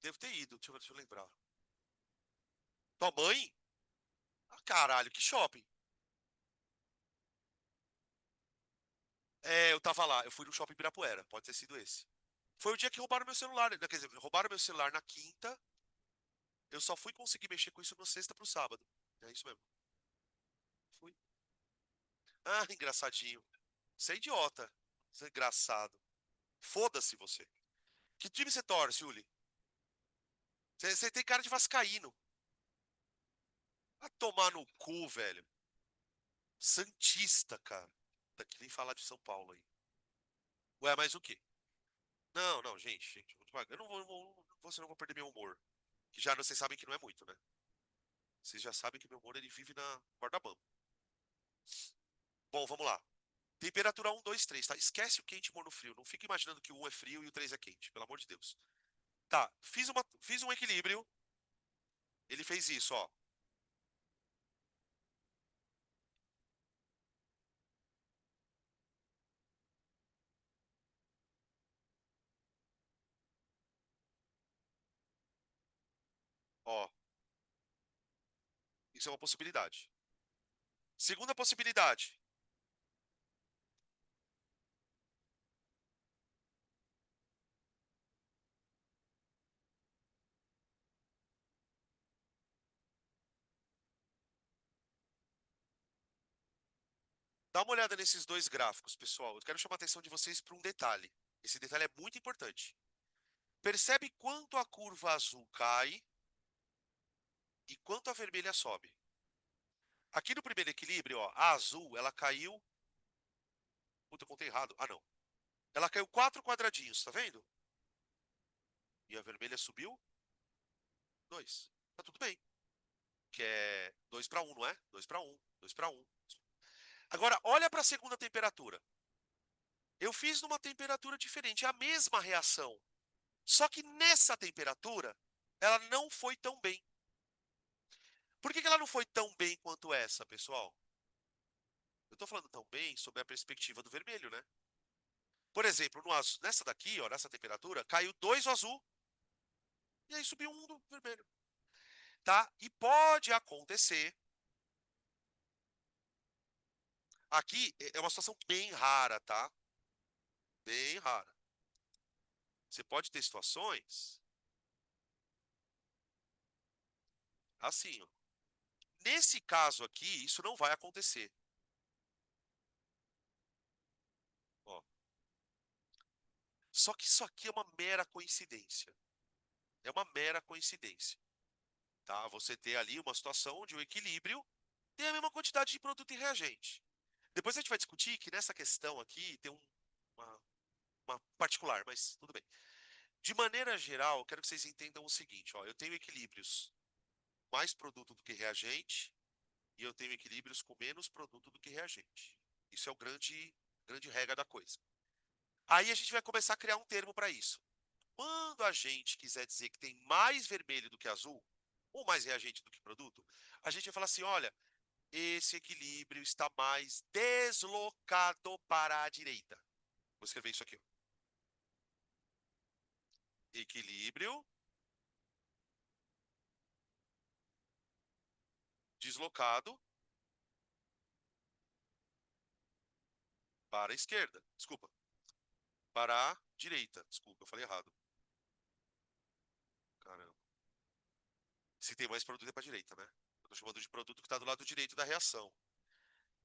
Devo ter ido, deixa eu lembrar. Tua mãe? Ah, caralho, que shopping. É, eu tava lá. Eu fui no shopping Ibirapuera. Pode ter sido esse. Foi o dia que roubaram meu celular. Quer dizer, roubaram meu celular na quinta. Eu só fui conseguir mexer com isso na sexta pro sábado. É isso mesmo. Fui. Ah, engraçadinho. Você é idiota. Você é engraçado. Foda-se você. Que time você torce, Uli? Você tem cara de vascaíno. Vai tomar no cu, velho. Santista, cara. Daqui nem falar de São Paulo aí. Ué, mas o quê? Não, não, gente. Eu senão eu vou perder meu humor. Que já vocês sabem que não é muito, né? Vocês já sabem que meu humor ele vive na corda bamba. Bom, vamos lá. Temperatura um, 2, 3, tá? Esquece o quente e morno frio. Não fica imaginando que o 1 é frio e o 3 é quente, pelo amor de Deus. Tá, fiz um equilíbrio. Ele fez isso, ó. Ó, isso é uma possibilidade. Segunda possibilidade. Dá uma olhada nesses dois gráficos, pessoal. Eu quero chamar a atenção de vocês para um detalhe. Esse detalhe é muito importante. Percebe quanto a curva azul cai e quanto a vermelha sobe. Aqui no primeiro equilíbrio, ó, a azul, ela caiu. Puta, eu contei errado. Ah, não. Ela caiu quatro quadradinhos, tá vendo? E a vermelha subiu dois. Tá tudo bem. Que é 2 para um, não é? 2 para um, 2 para um. Agora, olha para a segunda temperatura. Eu fiz numa temperatura diferente, é a mesma reação. Só que nessa temperatura, ela não foi tão bem. Por que ela não foi tão bem quanto essa, pessoal? Eu estou falando tão bem sob a perspectiva do vermelho, né? Por exemplo, nessa daqui, ó, nessa temperatura, caiu 2 o azul e aí subiu um do vermelho. Tá? E pode acontecer. Aqui é uma situação bem rara, tá? Bem rara. Você pode ter situações assim, ó. Nesse caso aqui, isso não vai acontecer. Ó. Só que isso aqui é uma mera coincidência. É uma mera coincidência. Tá? Você ter ali uma situação onde o equilíbrio tem a mesma quantidade de produto e reagente. Depois a gente vai discutir que nessa questão aqui tem uma, uma particular, mas tudo bem. De maneira geral, eu quero que vocês entendam o seguinte, ó, eu tenho equilíbrios mais produto do que reagente e eu tenho equilíbrios com menos produto do que reagente. Isso é o grande regra da coisa. Aí a gente vai começar a criar um termo para isso. Quando a gente quiser dizer que tem mais vermelho do que azul, ou mais reagente do que produto, a gente vai falar assim, olha, esse equilíbrio está mais deslocado para a direita. Vou escrever isso aqui, ó. Equilíbrio deslocado para a esquerda. Desculpa. Para a direita. Desculpa, eu falei errado. Caramba. Se tem mais produto é para a direita, né? Eu estou chamando de produto que está do lado direito da reação.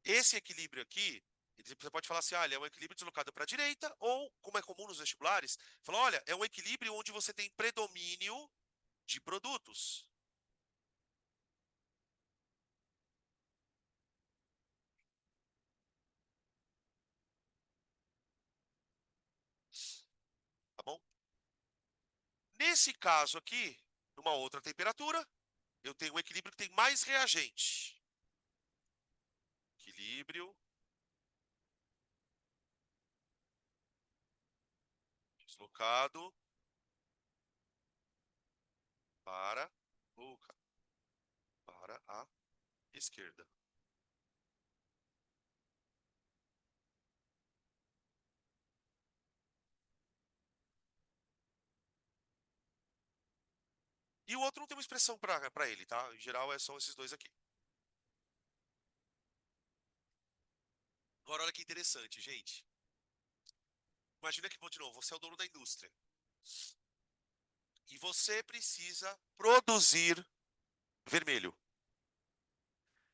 Esse equilíbrio aqui, você pode falar assim, ah, ele é um equilíbrio deslocado para a direita, ou, como é comum nos vestibulares, falar, olha, é um equilíbrio onde você tem predomínio de produtos. Tá bom? Nesse caso aqui, numa outra temperatura, eu tenho um equilíbrio que tem mais reagente. Equilíbrio deslocado para, oh, para a esquerda. E o outro não tem uma expressão para ele, tá? Em geral, são esses dois aqui. Agora, olha que interessante, gente. Imagina que, de novo, você é o dono da indústria. E você precisa produzir vermelho.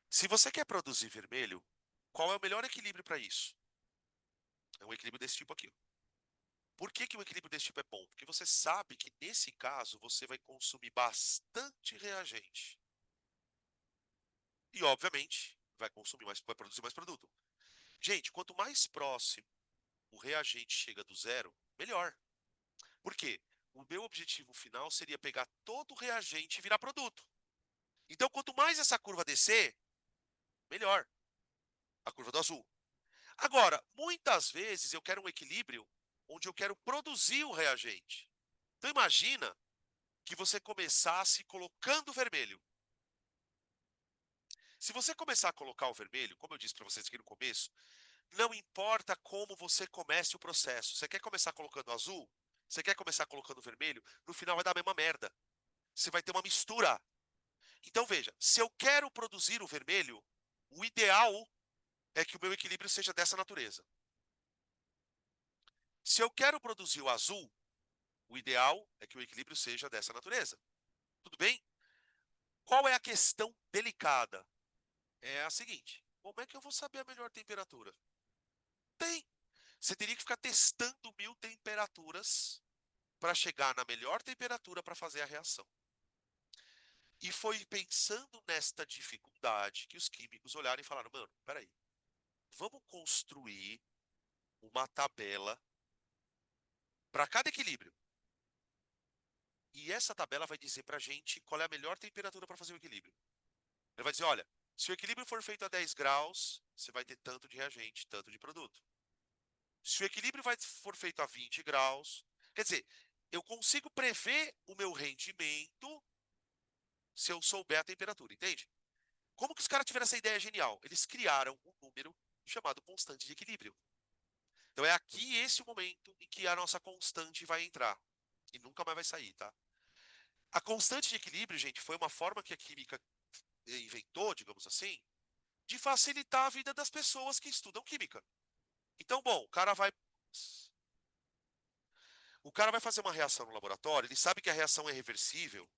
Se você quer produzir vermelho, qual é o melhor equilíbrio para isso? É um equilíbrio desse tipo aqui, ó. Por que que um equilíbrio desse tipo é bom? Porque você sabe que, nesse caso, você vai consumir bastante reagente. E, obviamente, vai produzir mais produto. Gente, quanto mais próximo o reagente chega do zero, melhor. Por quê? O meu objetivo final seria pegar todo o reagente e virar produto. Então, quanto mais essa curva descer, melhor. A curva do azul. Agora, muitas vezes eu quero um equilíbrio onde eu quero produzir o reagente. Então, imagina que você começasse colocando vermelho. Se você começar a colocar o vermelho, como eu disse para vocês aqui no começo, não importa como você comece o processo. Você quer começar colocando azul? Você quer começar colocando vermelho? No final vai dar a mesma merda. Você vai ter uma mistura. Então veja, se eu quero produzir o vermelho, o ideal é que o meu equilíbrio seja dessa natureza. Se eu quero produzir o azul, o ideal é que o equilíbrio seja dessa natureza. Tudo bem? Qual é a questão delicada? É a seguinte: como é que eu vou saber a melhor temperatura? Tem. Você teria que ficar testando 1000 temperaturas para chegar na melhor temperatura para fazer a reação. E foi pensando nesta dificuldade que os químicos olharam e falaram: mano, peraí, vamos construir uma tabela para cada equilíbrio. E essa tabela vai dizer para a gente qual é a melhor temperatura para fazer o equilíbrio. Ele vai dizer: olha, se o equilíbrio for feito a 10 graus, você vai ter tanto de reagente, tanto de produto. Se o equilíbrio for feito a 20 graus, quer dizer, eu consigo prever o meu rendimento se eu souber a temperatura, entende? Como que os caras tiveram essa ideia genial? Eles criaram um número chamado constante de equilíbrio. Então é aqui esse o momento em que a nossa constante vai entrar. E nunca mais vai sair, tá? A constante de equilíbrio, gente, foi uma forma que a química inventou, digamos assim, de facilitar a vida das pessoas que estudam química. Então, bom, o cara vai fazer uma reação no laboratório, ele sabe que a reação é reversível,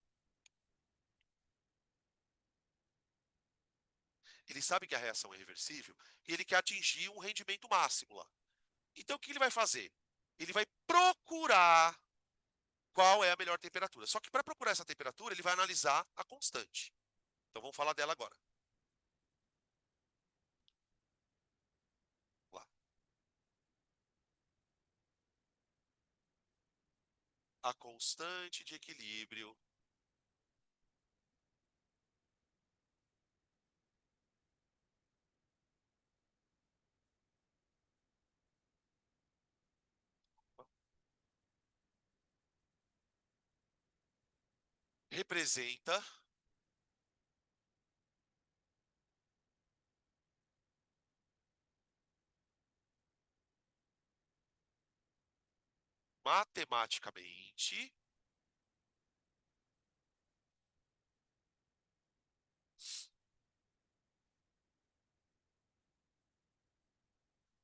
ele sabe que a reação é reversível e ele quer atingir um rendimento máximo lá. Então, o que ele vai fazer? Ele vai procurar qual é a melhor temperatura. Só que para procurar essa temperatura, ele vai analisar a constante. Então, vamos falar dela agora. Lá. A constante de equilíbrio representa matematicamente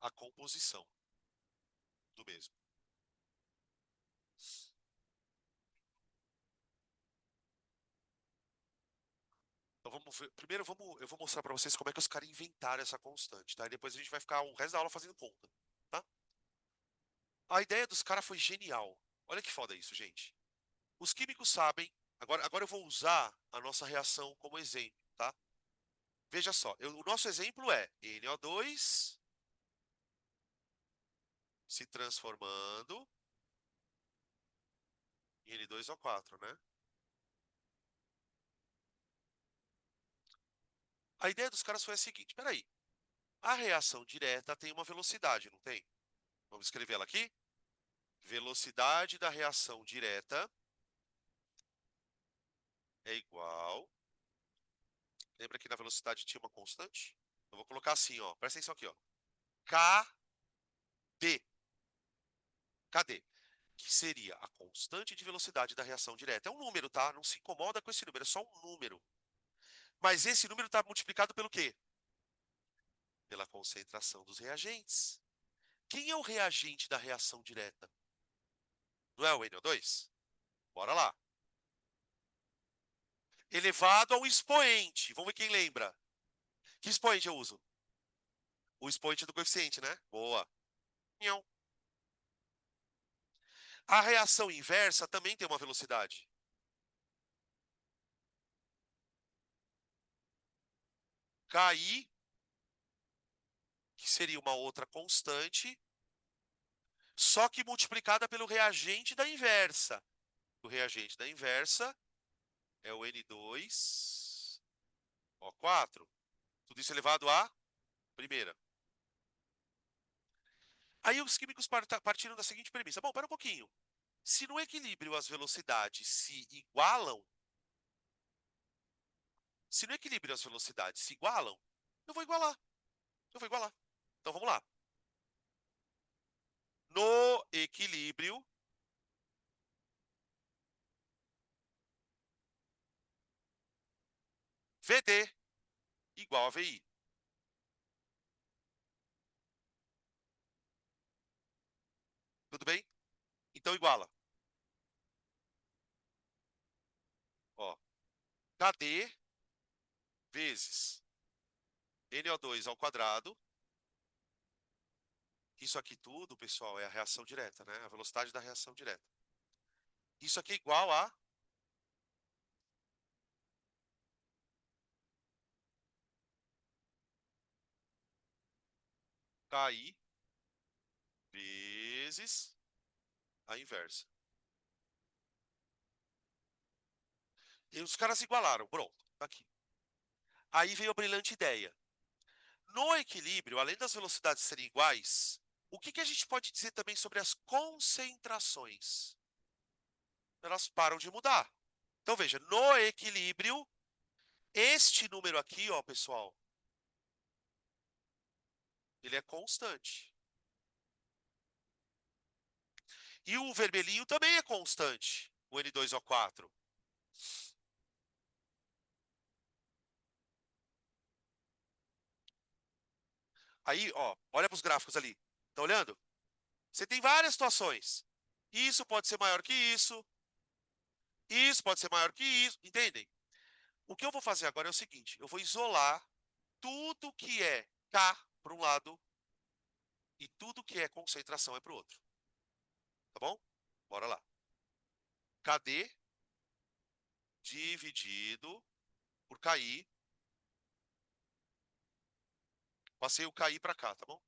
a composição do mesmo. Então vamos ver. Primeiro eu vou mostrar para vocês como é que os caras inventaram essa constante, tá? E depois a gente vai ficar o resto da aula fazendo conta, tá? A ideia dos caras foi genial. Olha que foda isso, gente. Os químicos sabem. Agora eu vou usar a nossa reação como exemplo, tá? Veja só, o nosso exemplo é NO2 se transformando em N2O4, né? A ideia dos caras foi a seguinte: peraí, a reação direta tem uma velocidade, não tem? Vamos escrever ela aqui? Velocidade da reação direta é igual. Lembra que na velocidade tinha uma constante? Eu vou colocar assim, ó. Presta atenção aqui, ó. KD. KD. Que seria a constante de velocidade da reação direta. É um número, tá? Não se incomoda com esse número, é só um número. Mas esse número está multiplicado pelo quê? Pela concentração dos reagentes. Quem é o reagente da reação direta? Não é o NO2? Bora lá. Elevado ao expoente. Vamos ver quem lembra. Que expoente eu uso? O expoente do coeficiente, né? Boa. Nhão. A reação inversa também tem uma velocidade. KI, que seria uma outra constante, só que multiplicada pelo reagente da inversa. O reagente da inversa é o N2O4. Tudo isso elevado à primeira. Aí os químicos partiram da seguinte premissa. Bom, para um pouquinho. Se no equilíbrio as velocidades se igualam, se no equilíbrio as velocidades se igualam, eu vou igualar. Eu vou igualar. Então vamos lá. No equilíbrio, VD igual a VI. Tudo bem? Então iguala. Ó, KD vezes NO2 ao quadrado. Isso aqui tudo, pessoal, é a reação direta, né? A velocidade da reação direta. Isso aqui é igual a KI vezes a inversa. E os caras igualaram. Pronto, tá aqui. Aí veio a brilhante ideia. No equilíbrio, além das velocidades serem iguais, o que a gente pode dizer também sobre as concentrações? Elas param de mudar. Então veja, no equilíbrio, este número aqui, ó, pessoal, ele é constante. E o vermelhinho também é constante, o N2O4. Aí, ó, olha para os gráficos ali. Tá olhando? Você tem várias situações. Isso pode ser maior que isso pode ser maior que isso, entendem? O que eu vou fazer agora é o seguinte: eu vou isolar tudo que é K para um lado e tudo que é concentração é para o outro. Tá bom? Bora lá. KD dividido por KI. Passei o KI para cá, tá bom?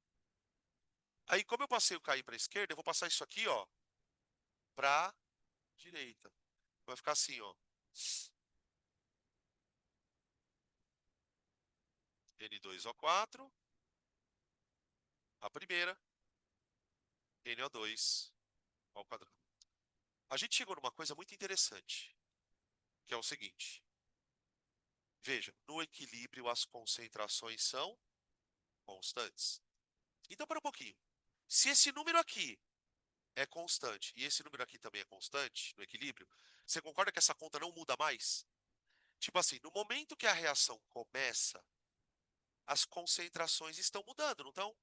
Aí, como eu passei o KI para a esquerda, eu vou passar isso aqui, ó, para direita. Vai ficar assim, ó. N2O4, a primeira, NO2 ao quadrado. A gente chegou numa coisa muito interessante, que é o seguinte. Veja, no equilíbrio as concentrações são constantes. Então, para um pouquinho. Se esse número aqui é constante e esse número aqui também é constante no equilíbrio, você concorda que essa conta não muda mais? Tipo assim, no momento que a reação começa, as concentrações estão mudando, não estão?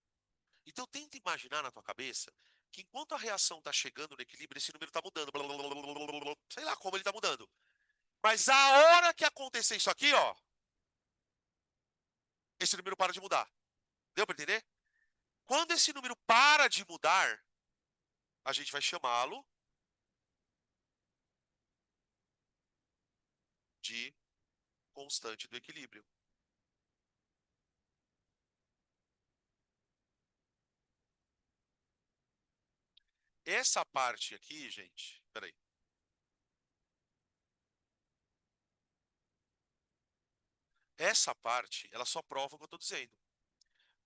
Então tenta imaginar na tua cabeça que enquanto a reação está chegando no equilíbrio, esse número está mudando. Sei lá como ele está mudando. Mas a hora que acontecer isso aqui, ó, esse número para de mudar. Deu para entender? Quando esse número para de mudar, a gente vai chamá-lo de constante do equilíbrio. Essa parte aqui, gente, peraí. Essa parte, ela só prova o que eu estou dizendo.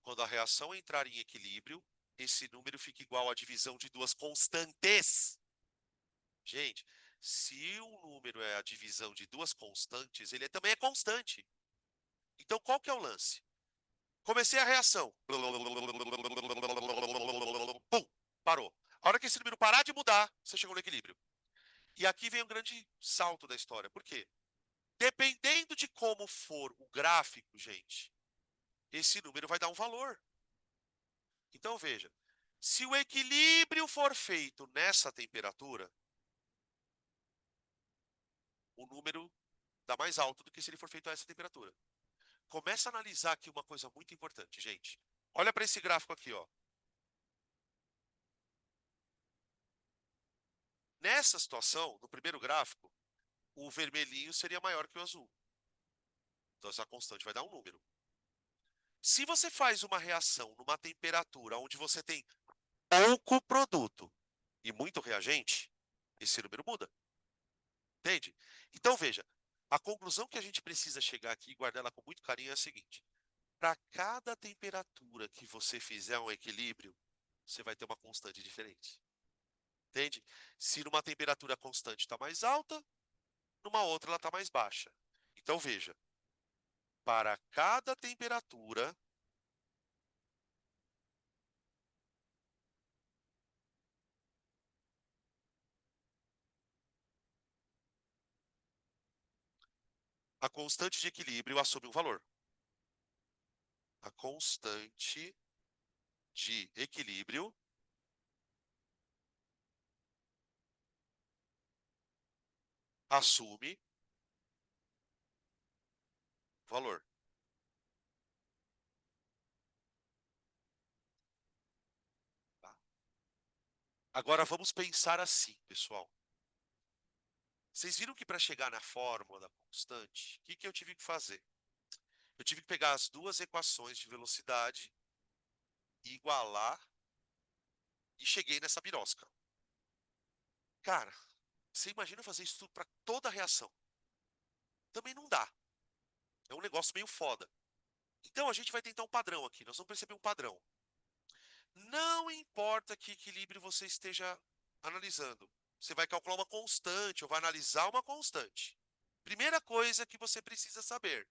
Quando a reação entrar em equilíbrio, esse número fica igual à divisão de duas constantes. Gente, se um número é a divisão de duas constantes, ele também é constante. Então, qual que é o lance? Comecei a reação. Pum, parou. A hora que esse número parar de mudar, você chegou no equilíbrio. E aqui vem um grande salto da história. Por quê? Dependendo de como for o gráfico, gente, esse número vai dar um valor. Então, veja, se o equilíbrio for feito nessa temperatura, o número dá mais alto do que se ele for feito a essa temperatura. Começa a analisar aqui uma coisa muito importante, gente. Olha para esse gráfico aqui, ó. Nessa situação, no primeiro gráfico, o vermelhinho seria maior que o azul. Então essa constante vai dar um número. Se você faz uma reação numa temperatura onde você tem pouco produto e muito reagente, esse número muda. Entende? Então veja, a conclusão que a gente precisa chegar aqui e guardar ela com muito carinho é a seguinte: para cada temperatura que você fizer um equilíbrio, você vai ter uma constante diferente. Entende? Se numa temperatura constante está mais alta, numa outra ela está mais baixa. Então veja, para cada temperatura, a constante de equilíbrio assume um valor. A constante de equilíbrio assume valor. Tá? Agora vamos pensar assim, pessoal. Vocês viram que para chegar na fórmula da constante, o que que eu tive que fazer? Eu tive que pegar as duas equações de velocidade, igualar e cheguei nessa birosca. Cara, você imagina fazer isso tudo para toda a reação? Também não dá. É um negócio meio foda. Então a gente vai tentar um padrão aqui. Nós vamos perceber um padrão. Não importa que equilíbrio você esteja analisando. Você vai calcular uma constante ou vai analisar uma constante. Primeira coisa que você precisa saber.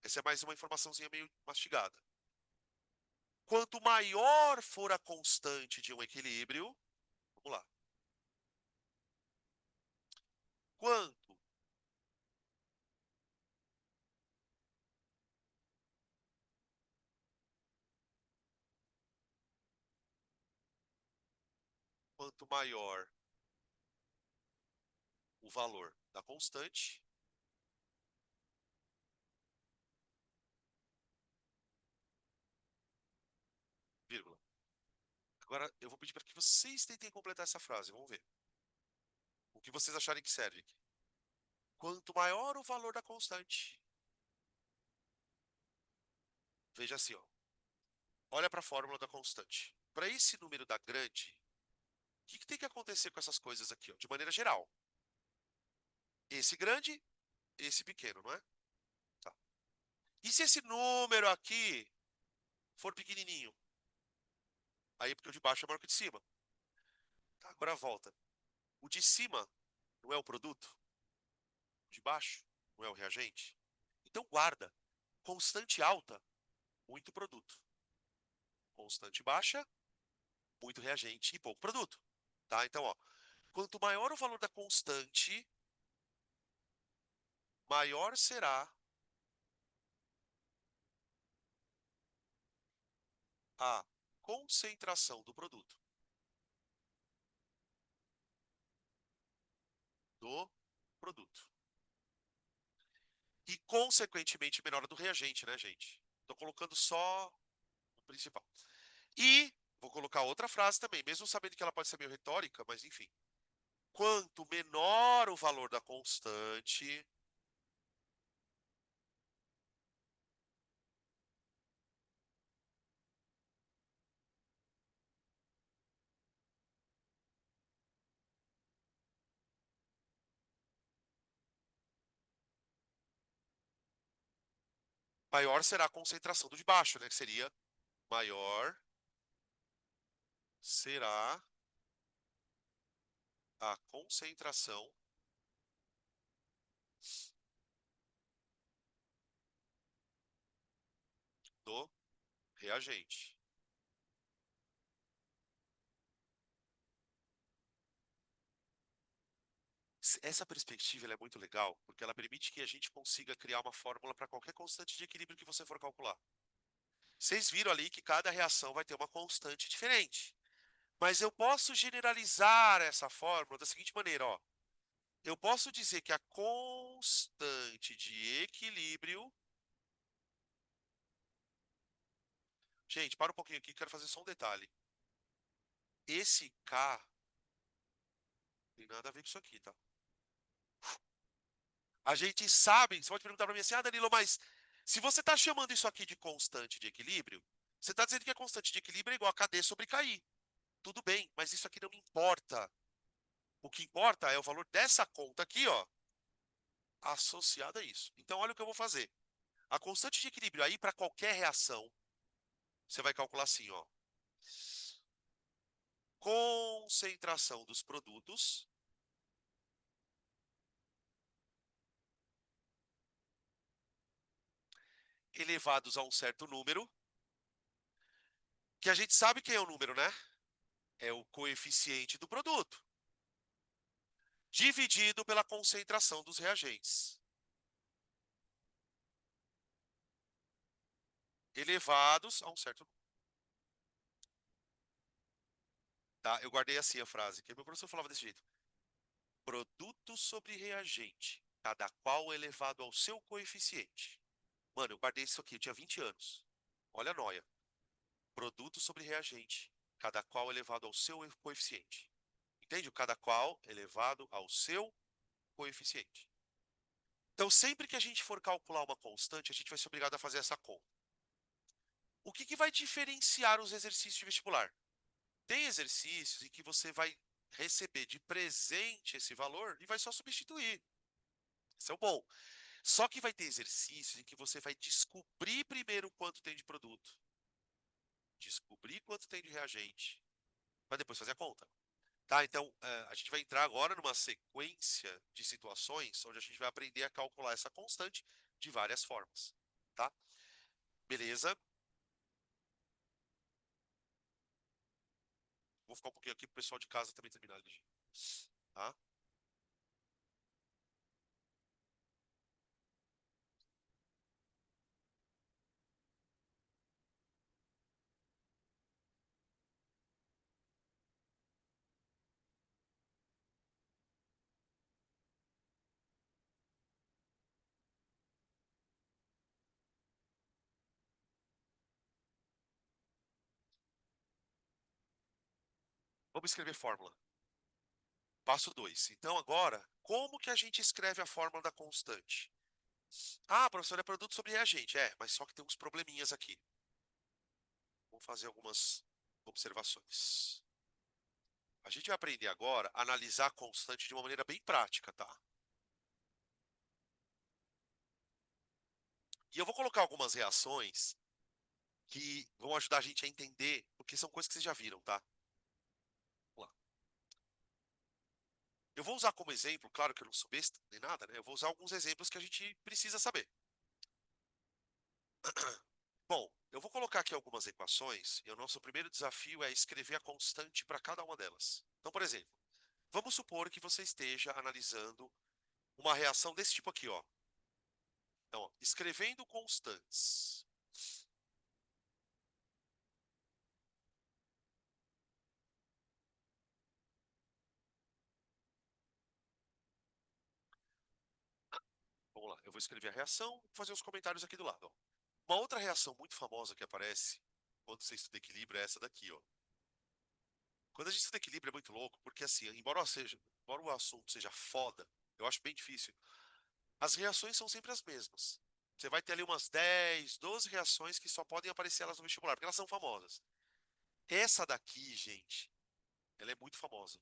Essa é mais uma informaçãozinha meio mastigada. Quanto maior for a constante de um equilíbrio, quanto maior o valor da constante, vírgula. Agora eu vou pedir para que vocês tentem completar essa frase. Vamos ver. O que vocês acharem que serve aqui. Quanto maior o valor da constante. Veja assim, ó. Olha para a fórmula da constante. Para esse número da grande, o que tem que acontecer com essas coisas aqui, ó, de maneira geral? Esse grande, esse pequeno, não é? Tá. E se esse número aqui for pequenininho? Aí é porque o de baixo é maior que o de cima. Tá, agora volta. O de cima não é o produto? O de baixo não é o reagente? Então guarda. Constante alta, muito produto. Constante baixa, muito reagente e pouco produto. Tá? Então, ó, quanto maior o valor da constante, maior será a concentração do produto. Do produto. E, consequentemente, menor a do reagente, né, gente? Estou colocando só o principal. E vou colocar outra frase também, mesmo sabendo que ela pode ser meio retórica, mas enfim. Quanto menor o valor da constante, maior será a concentração do de baixo, né? Que seria maior será a concentração do reagente. Essa perspectiva ela é muito legal, porque ela permite que a gente consiga criar uma fórmula para qualquer constante de equilíbrio que você for calcular. Vocês viram ali que cada reação vai ter uma constante diferente. Mas eu posso generalizar essa fórmula da seguinte maneira, ó. Eu posso dizer que a constante de equilíbrio. Gente, para um pouquinho aqui, quero fazer só um detalhe. Esse K tem nada a ver com isso aqui, tá? A gente sabe, você pode perguntar para mim assim, Danilo, mas se você está chamando isso aqui de constante de equilíbrio, você está dizendo que a constante de equilíbrio é igual a KD sobre KI. Tudo bem, mas isso aqui não importa. O que importa é o valor dessa conta aqui, ó, associada a isso. Então, olha o que eu vou fazer. A constante de equilíbrio aí, para qualquer reação, você vai calcular assim, ó. Concentração dos produtos elevados a um certo número, que a gente sabe quem é o número, né? É o coeficiente do produto, dividido pela concentração dos reagentes. Elevados a um certo número. Tá? Eu guardei assim a frase, que meu professor falava desse jeito. Produto sobre reagente, cada qual elevado ao seu coeficiente. Mano, eu guardei isso aqui, eu tinha 20 anos. Olha a noia. Produto sobre reagente, cada qual elevado ao seu coeficiente. Entende? O cada qual elevado ao seu coeficiente. Então, sempre que a gente for calcular uma constante, a gente vai ser obrigado a fazer essa conta. O que vai diferenciar os exercícios de vestibular? Tem exercícios em que você vai receber de presente esse valor e vai só substituir. Isso é o bom. Só que vai ter exercícios em que você vai descobrir primeiro quanto tem de produto, descobrir quanto tem de reagente, para depois fazer a conta. Tá? Então, a gente vai entrar agora numa sequência de situações onde a gente vai aprender a calcular essa constante de várias formas. Tá? Beleza? Vou ficar um pouquinho aqui pro pessoal de casa também terminar de. Tá? Vamos escrever fórmula. Passo 2. Então, agora, como que a gente escreve a fórmula da constante? Ah, professor, é produto sobre reagente. É, mas só que tem uns probleminhas aqui. Vamos fazer algumas observações. A gente vai aprender agora a analisar a constante de uma maneira bem prática, tá? E eu vou colocar algumas reações que vão ajudar a gente a entender, porque são coisas que vocês já viram, tá? Vamos lá. Eu vou usar como exemplo, claro que eu não sou besta nem nada, né? Eu vou usar alguns exemplos que a gente precisa saber. Bom, eu vou colocar aqui algumas equações e o nosso primeiro desafio é escrever a constante para cada uma delas. Então, por exemplo, vamos supor que você esteja analisando uma reação desse tipo aqui, ó. Então, ó, escrevendo constantes. Vamos lá, eu vou escrever a reação, vou fazer os comentários aqui do lado, ó. Uma outra reação muito famosa que aparece quando você estuda equilíbrio é essa daqui, ó. Quando a gente estuda equilíbrio é muito louco, porque assim, embora o assunto seja foda, eu acho bem difícil. As reações são sempre as mesmas. Você vai ter ali umas 10, 12 reações que só podem aparecer elas no vestibular, porque elas são famosas. Essa daqui, gente, ela é muito famosa.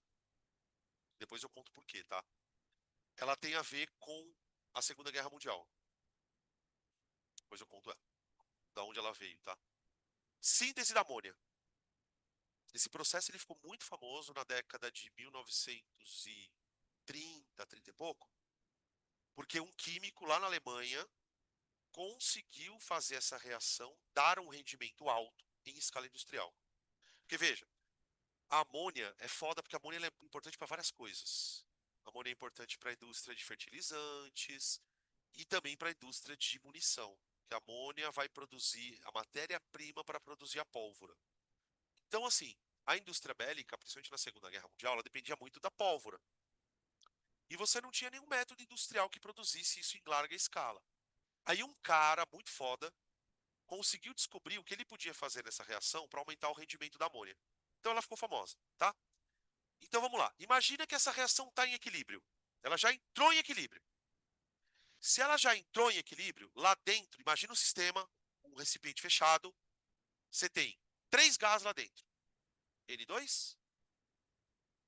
Depois eu conto por quê, tá? Ela tem a ver com a Segunda Guerra Mundial. Depois eu conto da onde ela veio, tá? Síntese da amônia. Esse processo ele ficou muito famoso na década de 1930, 30 e pouco, porque um químico lá na Alemanha conseguiu fazer essa reação dar um rendimento alto em escala industrial. Porque veja, a amônia é foda porque a amônia ela é importante para várias coisas. A amônia é importante para a indústria de fertilizantes e também para a indústria de munição, que a amônia vai produzir a matéria-prima para produzir a pólvora. Então, assim, a indústria bélica, principalmente na Segunda Guerra Mundial, ela dependia muito da pólvora. E você não tinha nenhum método industrial que produzisse isso em larga escala. Aí um cara muito foda conseguiu descobrir o que ele podia fazer nessa reação para aumentar o rendimento da amônia. Então ela ficou famosa, tá? Então vamos lá. Imagina que essa reação está em equilíbrio. Ela já entrou em equilíbrio. Se ela já entrou em equilíbrio, lá dentro, imagina um sistema, um recipiente fechado. Você tem três gases lá dentro: N2,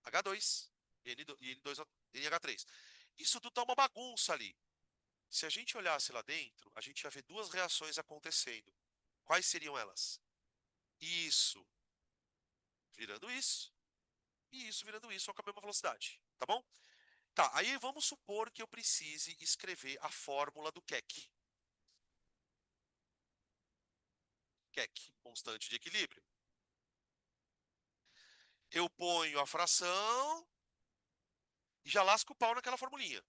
H2 e N2, NH3. Isso tudo tá uma bagunça ali. Se a gente olhasse lá dentro, a gente ia ver duas reações acontecendo. Quais seriam elas? Isso virando isso e isso virando isso, só com a mesma velocidade, tá bom? Tá, aí vamos supor que eu precise escrever a fórmula do Keck. Keck, constante de equilíbrio. Eu ponho a fração e já lasco o pau naquela formulinha.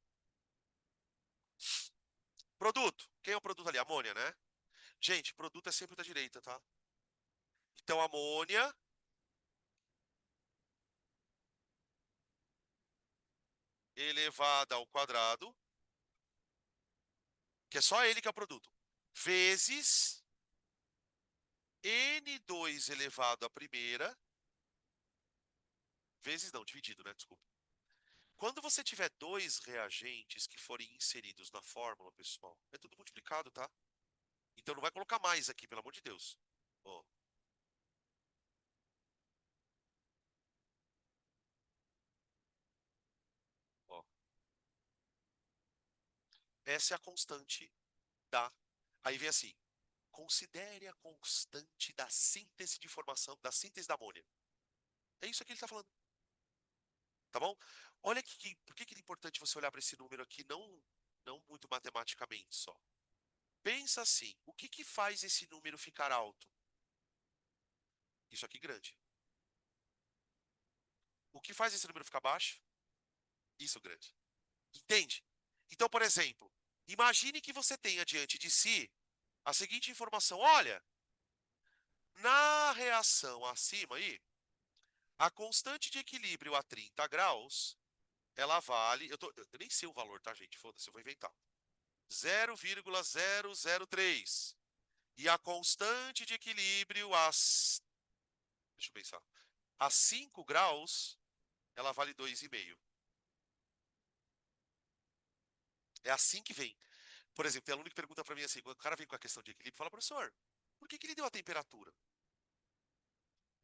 Produto. Quem é o produto ali? Amônia, né? Gente, produto é sempre da direita, tá? Então, amônia elevada ao quadrado, que é só ele que é o produto, vezes N2 elevado à primeira, vezes não, dividido, né? Desculpa. Quando você tiver dois reagentes que forem inseridos na fórmula, pessoal, é tudo multiplicado, tá? Então não vai colocar mais aqui, pelo amor de Deus. Ó, ó. Essa é a constante da. Aí vem assim: considere a constante da síntese de formação, da síntese da amônia. É isso que ele está falando, tá bom? Olha por que é importante você olhar para esse número aqui, não muito matematicamente só. Pensa assim: o que faz esse número ficar alto? Isso aqui grande. O que faz esse número ficar baixo? Isso grande. Entende? Então, por exemplo, imagine que você tenha diante de si a seguinte informação: olha, na reação acima aí, a constante de equilíbrio a 30 graus, ela vale. Eu nem sei o valor, tá, gente? Foda-se, eu vou inventar. 0,003. E a constante de equilíbrio às. Deixa eu pensar. A 5 graus, ela vale 2,5. É assim que vem. Por exemplo, tem aluno que pergunta para mim assim, quando o cara vem com a questão de equilíbrio, fala, professor, por que que ele deu a temperatura?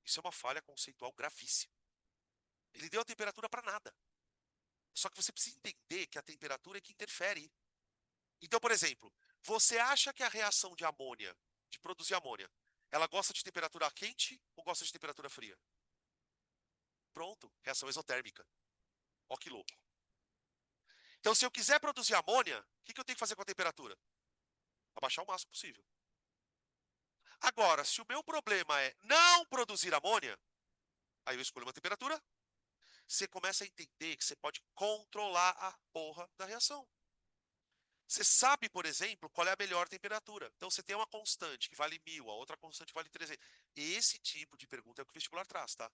Isso é uma falha conceitual gravíssima. Ele deu a temperatura para nada. Só que você precisa entender que a temperatura é que interfere. Então, por exemplo, você acha que a reação de amônia, de produzir amônia, ela gosta de temperatura quente ou gosta de temperatura fria? Pronto, reação exotérmica. Ó que louco. Então, se eu quiser produzir amônia, o que que eu tenho que fazer com a temperatura? Abaixar o máximo possível. Agora, se o meu problema é não produzir amônia, aí eu escolho uma temperatura. Você começa a entender que você pode controlar a porra da reação. Você sabe, por exemplo, qual é a melhor temperatura. Então, você tem uma constante que vale 1.000, a outra constante vale 300. Esse tipo de pergunta é o que o vestibular traz, tá?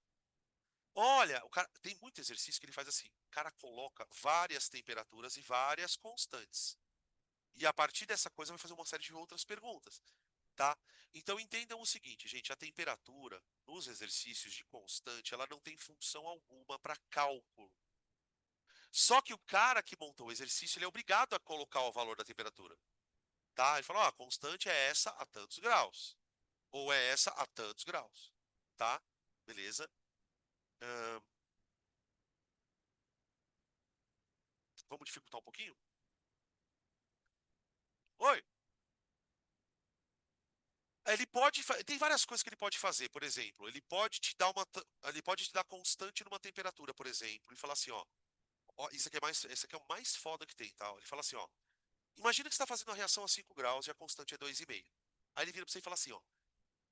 Olha, o cara tem muito exercício que ele faz assim. O cara coloca várias temperaturas e várias constantes. E a partir dessa coisa vai fazer uma série de outras perguntas, tá? Então entendam o seguinte, gente, a temperatura nos exercícios de constante, ela não tem função alguma para cálculo. Só que o cara que montou o exercício, ele é obrigado a colocar o valor da temperatura, tá? Ele falou, ó, a constante é essa a tantos graus, ou é essa a tantos graus, tá? Beleza? Ahn, vamos dificultar um pouquinho? Oi? Ele pode, tem várias coisas que ele pode fazer, por exemplo, ele pode te dar ele pode te dar constante numa temperatura, por exemplo, e falar assim, ó, isso aqui é mais, esse aqui é o mais foda que tem, tá? Ele fala assim, ó, imagina que você está fazendo uma reação a 5 graus e a constante é 2,5. Aí ele vira para você e fala assim, ó,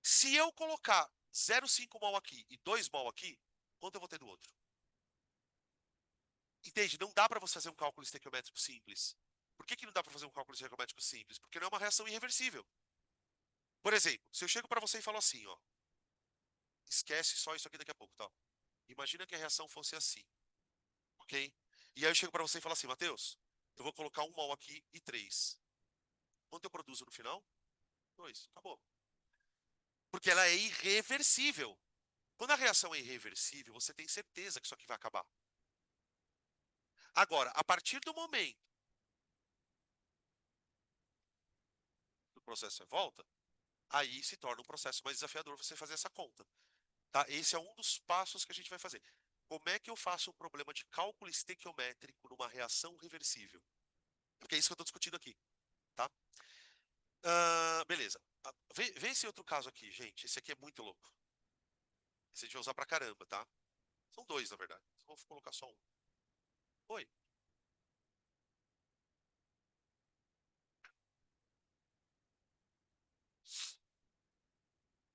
se eu colocar 0,5 mol aqui e 2 mol aqui, quanto eu vou ter do outro? Entende? Não dá para você fazer um cálculo estequiométrico simples. Por que que não dá para fazer um cálculo estequiométrico simples? Porque não é uma reação irreversível. Por exemplo, se eu chego para você e falo assim, ó, esquece só isso aqui daqui a pouco, tá? Imagina que a reação fosse assim, ok? E aí eu chego para você e falo assim, Matheus, eu vou colocar um mol aqui e três. Quanto eu produzo no final? Dois. Acabou. Porque ela é irreversível. Quando a reação é irreversível, você tem certeza que isso aqui vai acabar. Agora, a partir do momento que o processo é volta, aí se torna um processo mais desafiador você fazer essa conta. Tá? Esse é um dos passos que a gente vai fazer. Como é que eu faço um problema de cálculo estequiométrico numa reação reversível? Porque é isso que eu estou discutindo aqui. Tá? Beleza. Vê esse outro caso aqui, gente. Esse aqui é muito louco. Esse a gente vai usar pra caramba, tá? São dois, na verdade. Vou colocar só um. Oi.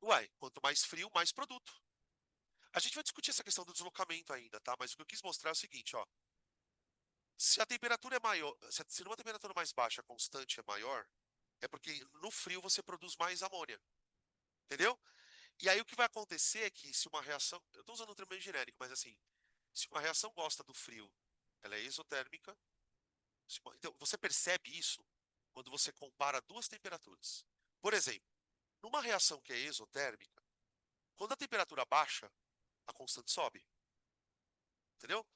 Uai, quanto mais frio, mais produto. A gente vai discutir essa questão do deslocamento ainda, tá? Mas o que eu quis mostrar é o seguinte, ó. Se a temperatura é maior, se numa temperatura mais baixa a constante é maior, é porque no frio você produz mais amônia, entendeu? E aí o que vai acontecer é que se uma reação, eu estou usando um termo meio genérico, mas assim, se uma reação gosta do frio, ela é exotérmica. Então você percebe isso quando você compara duas temperaturas. Por exemplo, numa reação que é exotérmica, quando a temperatura baixa, a constante sobe, entendeu?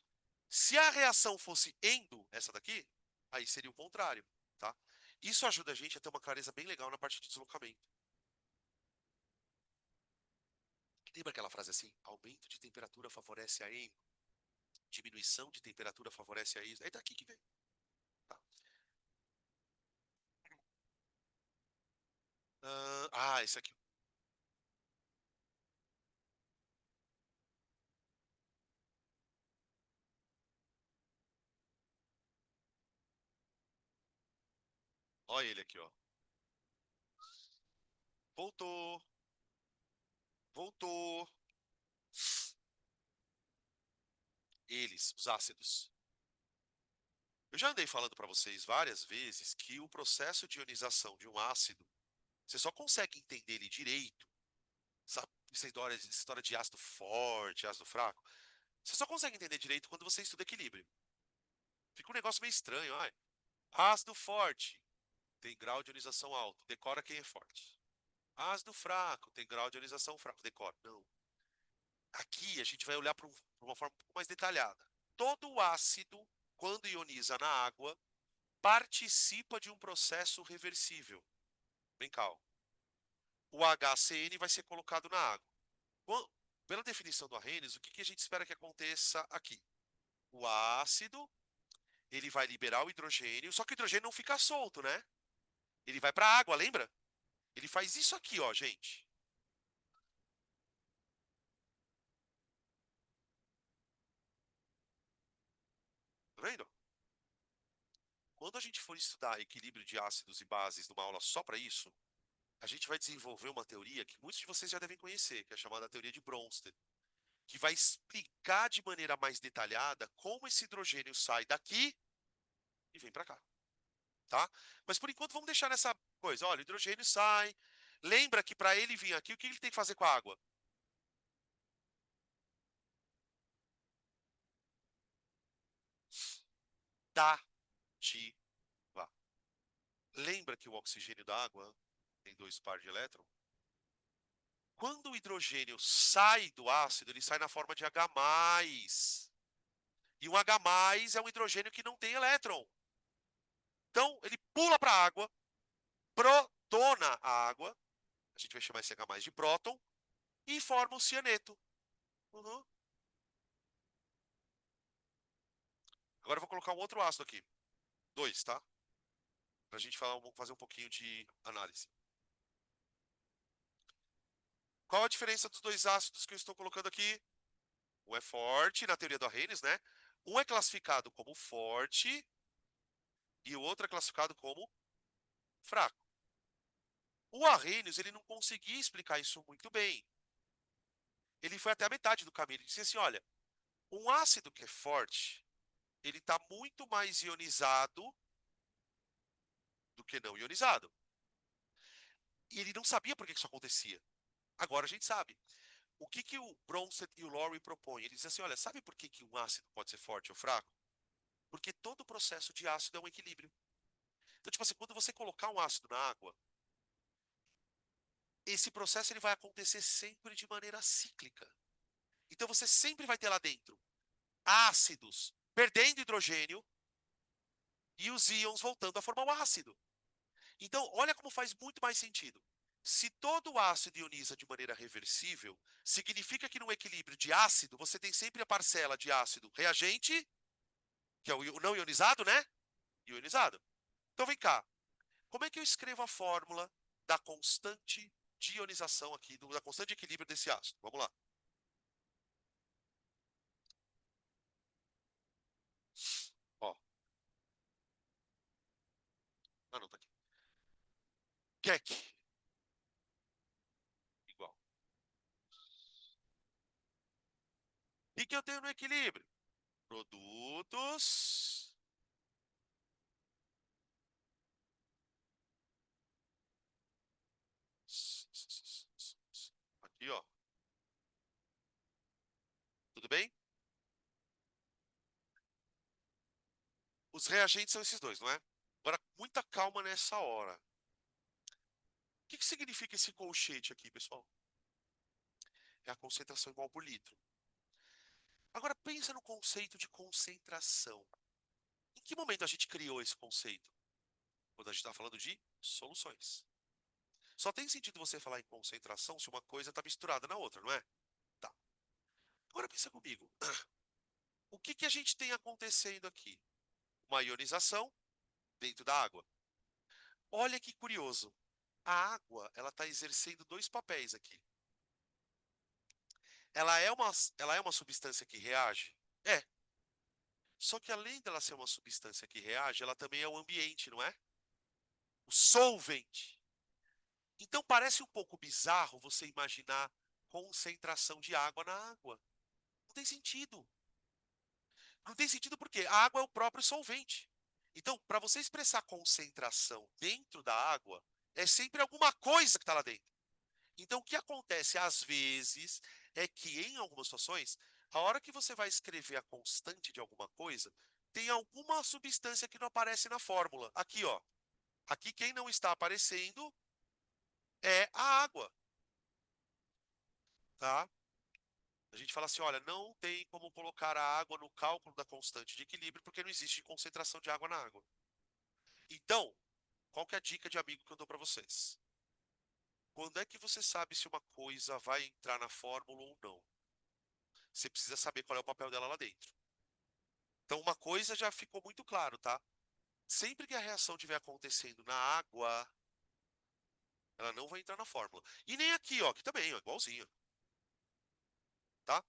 Se a reação fosse endo, essa daqui, aí seria o contrário, tá? Isso ajuda a gente a ter uma clareza bem legal na parte de deslocamento. Lembra aquela frase assim? Aumento de temperatura favorece a endo, diminuição de temperatura favorece a isso. É daqui que vem. Tá. Esse aqui. Olha ele aqui, ó. Voltou, voltou. Eles, os ácidos. Eu já andei falando para vocês várias vezes que o processo de ionização de um ácido, você só consegue entender ele direito, sabe? Essa história de ácido forte, ácido fraco. Você só consegue entender direito quando você estuda equilíbrio. Fica um negócio meio estranho. Ai, ácido forte tem grau de ionização alto. Decora quem é forte. Ácido fraco tem grau de ionização fraco. Decora. Não. Aqui a gente vai olhar para uma forma um pouco mais detalhada. Todo ácido, quando ioniza na água, participa de um processo reversível. Bem calmo. O HCN vai ser colocado na água. Pela definição do Arrhenius, o que a gente espera que aconteça aqui? O ácido, ele vai liberar o hidrogênio, só que o hidrogênio não fica solto, né? Ele vai para a água, lembra? Ele faz isso aqui, ó, gente. Tá vendo? Quando a gente for estudar equilíbrio de ácidos e bases numa aula só para isso, a gente vai desenvolver uma teoria que muitos de vocês já devem conhecer, que é chamada teoria de Bronsted, que vai explicar de maneira mais detalhada como esse hidrogênio sai daqui e vem para cá, tá? Mas por enquanto vamos deixar nessa coisa. Olha, o hidrogênio sai. Lembra que para ele vir aqui, o que ele tem que fazer com a água? Dativa. Lembra que o oxigênio da água tem dois pares de elétrons? Quando o hidrogênio sai do ácido, ele sai na forma de H+. E um H+ é um hidrogênio que não tem elétron. Então, ele pula para a água, protona a água, a gente vai chamar esse H+ de próton, e forma o cianeto. Uhum. Agora eu vou colocar um outro ácido aqui. Dois, tá? Pra gente fazer um pouquinho de análise. Qual a diferença dos dois ácidos que eu estou colocando aqui? Um é forte, na teoria do Arrhenius, né? Um é classificado como forte e o outro é classificado como fraco. O Arrhenius, ele não conseguia explicar isso muito bem. Ele foi até a metade do caminho. Ele disse assim, olha, um ácido que é forte, ele está muito mais ionizado do que não ionizado. E ele não sabia por que isso acontecia. Agora a gente sabe. O que o Bronsted e o Lowry propõem? Eles dizem assim, olha, sabe por que um ácido pode ser forte ou fraco? Porque todo processo de ácido é um equilíbrio. Então, tipo assim, quando você colocar um ácido na água, esse processo ele vai acontecer sempre de maneira cíclica. Então, você sempre vai ter lá dentro ácidos perdendo hidrogênio e os íons voltando a formar o ácido. Então, olha como faz muito mais sentido. Se todo ácido ioniza de maneira reversível, significa que no equilíbrio de ácido, você tem sempre a parcela de ácido reagente, que é o não ionizado, né? Ionizado. Então, vem cá. Como é que eu escrevo a fórmula da constante de ionização aqui, da constante de equilíbrio desse ácido? Vamos lá. Ó, não, tá aqui. Keck, igual. O que eu tenho no equilíbrio? Produtos. Aqui, ó. Tudo bem? Os reagentes são esses dois, não é? Agora, muita calma nessa hora. O que significa esse colchete aqui, pessoal? É a concentração igual por litro. Agora, pensa no conceito de concentração. Em que momento a gente criou esse conceito? Quando a gente está falando de soluções. Só tem sentido você falar em concentração se uma coisa está misturada na outra, não é? Tá. Agora pensa comigo. O que a gente tem acontecendo aqui? Uma ionização dentro da água. Olha que curioso. A água, ela está exercendo dois papéis aqui. Ela é uma substância que reage? É. Só que além dela ser uma substância que reage, ela também é o ambiente, não é? O solvente. Então parece um pouco bizarro você imaginar concentração de água na água. Não tem sentido. Não tem sentido porque a água é o próprio solvente. Então, para você expressar concentração dentro da água, é sempre alguma coisa que está lá dentro. Então, o que acontece às vezes é que, em algumas situações, a hora que você vai escrever a constante de alguma coisa, tem alguma substância que não aparece na fórmula. Aqui, ó. Aqui, quem não está aparecendo é a água, tá? A gente fala assim, olha, não tem como colocar a água no cálculo da constante de equilíbrio porque não existe concentração de água na água. Então, qual que é a dica de amigo que eu dou para vocês? Quando é que você sabe se uma coisa vai entrar na fórmula ou não? Você precisa saber qual é o papel dela lá dentro. Então, uma coisa já ficou muito claro, tá? Sempre que a reação estiver acontecendo na água, ela não vai entrar na fórmula. E nem aqui, ó, que também, ó, igualzinho, tá?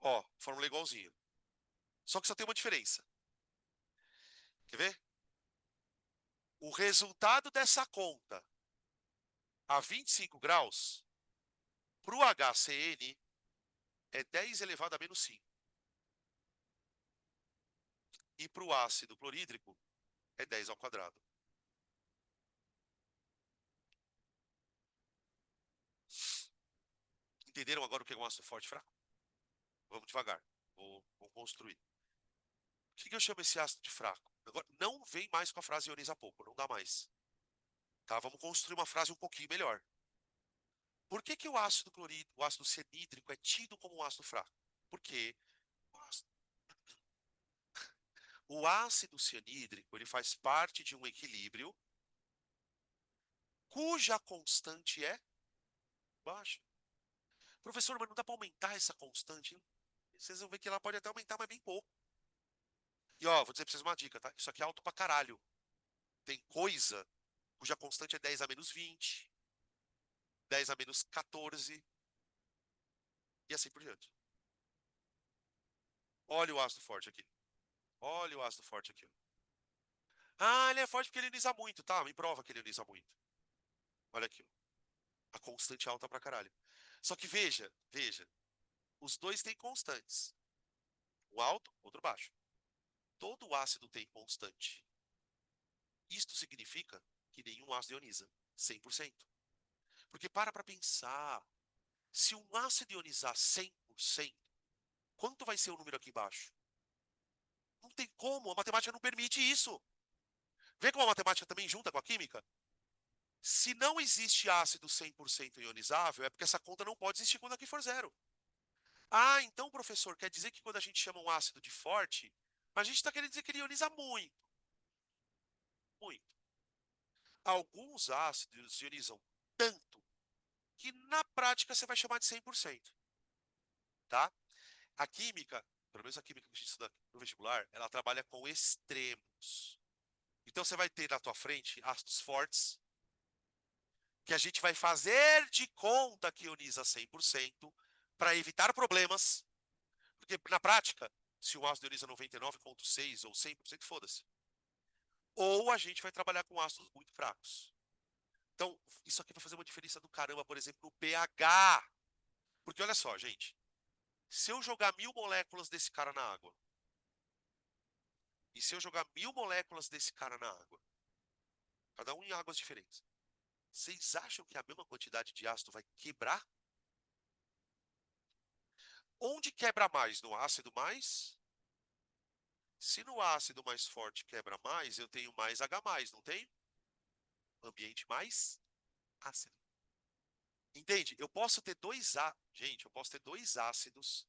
Ó, fórmula é igualzinha. Só que só tem uma diferença. Quer ver? O resultado dessa conta a 25 graus, para o HCN, é 10 elevado a menos 5. E para o ácido clorídrico, é 10 ao quadrado. Entenderam agora o que é um ácido forte e fraco? Vamos devagar. Vou construir. O que eu chamo esse ácido de fraco? Agora, não vem mais com a frase ioniza pouco, não dá mais. Tá? Vamos construir uma frase um pouquinho melhor. Por que o ácido clorídrico, o ácido cianídrico é tido como um ácido fraco? Porque o ácido cianídrico ele faz parte de um equilíbrio cuja constante é baixa. Professor, mas não dá para aumentar essa constante? Vocês vão ver que ela pode até aumentar, mas bem pouco. E ó, vou dizer pra vocês uma dica, tá? Isso aqui é alto pra caralho. Tem coisa cuja constante é 10 a menos 20, 10 a menos 14 e assim por diante. Olha o ácido forte aqui. Olha o ácido forte aqui. Ah, ele é forte porque ele ioniza muito, tá? Me prova que ele ioniza muito. Olha aqui, ó. A constante é alta pra caralho. Só que veja, os dois têm constantes. Um alto, outro baixo. Todo ácido tem constante. Isto significa que nenhum ácido ioniza 100%. Porque para pensar, se um ácido ionizar 100%, quanto vai ser o número aqui embaixo? Não tem como, a matemática não permite isso. Vê como a matemática também junta com a química? Se não existe ácido 100% ionizável, é porque essa conta não pode existir quando aqui for zero. Ah, então, professor, quer dizer que quando a gente chama um ácido de forte, a gente está querendo dizer que ele ioniza muito, muito. Alguns ácidos ionizam tanto que na prática você vai chamar de 100%, tá? A química, pelo menos a química que a gente estuda no vestibular, ela trabalha com extremos. Então você vai ter na tua frente ácidos fortes, que a gente vai fazer de conta que ioniza 100% para evitar problemas, porque na prática, se o ácido ioniza 99,6 ou 100%, foda-se. Ou a gente vai trabalhar com ácidos muito fracos. Então, isso aqui vai fazer uma diferença do caramba, por exemplo, no pH. Porque olha só, gente, se eu jogar 1.000 moléculas desse cara na água, e se eu jogar 1.000 moléculas desse cara na água, cada um em águas diferentes, vocês acham que a mesma quantidade de ácido vai quebrar? Onde quebra mais? No ácido mais? Se no ácido mais forte quebra mais, eu tenho mais H+, não tenho? Ambiente mais ácido. Entende? Eu posso ter gente, eu posso ter dois ácidos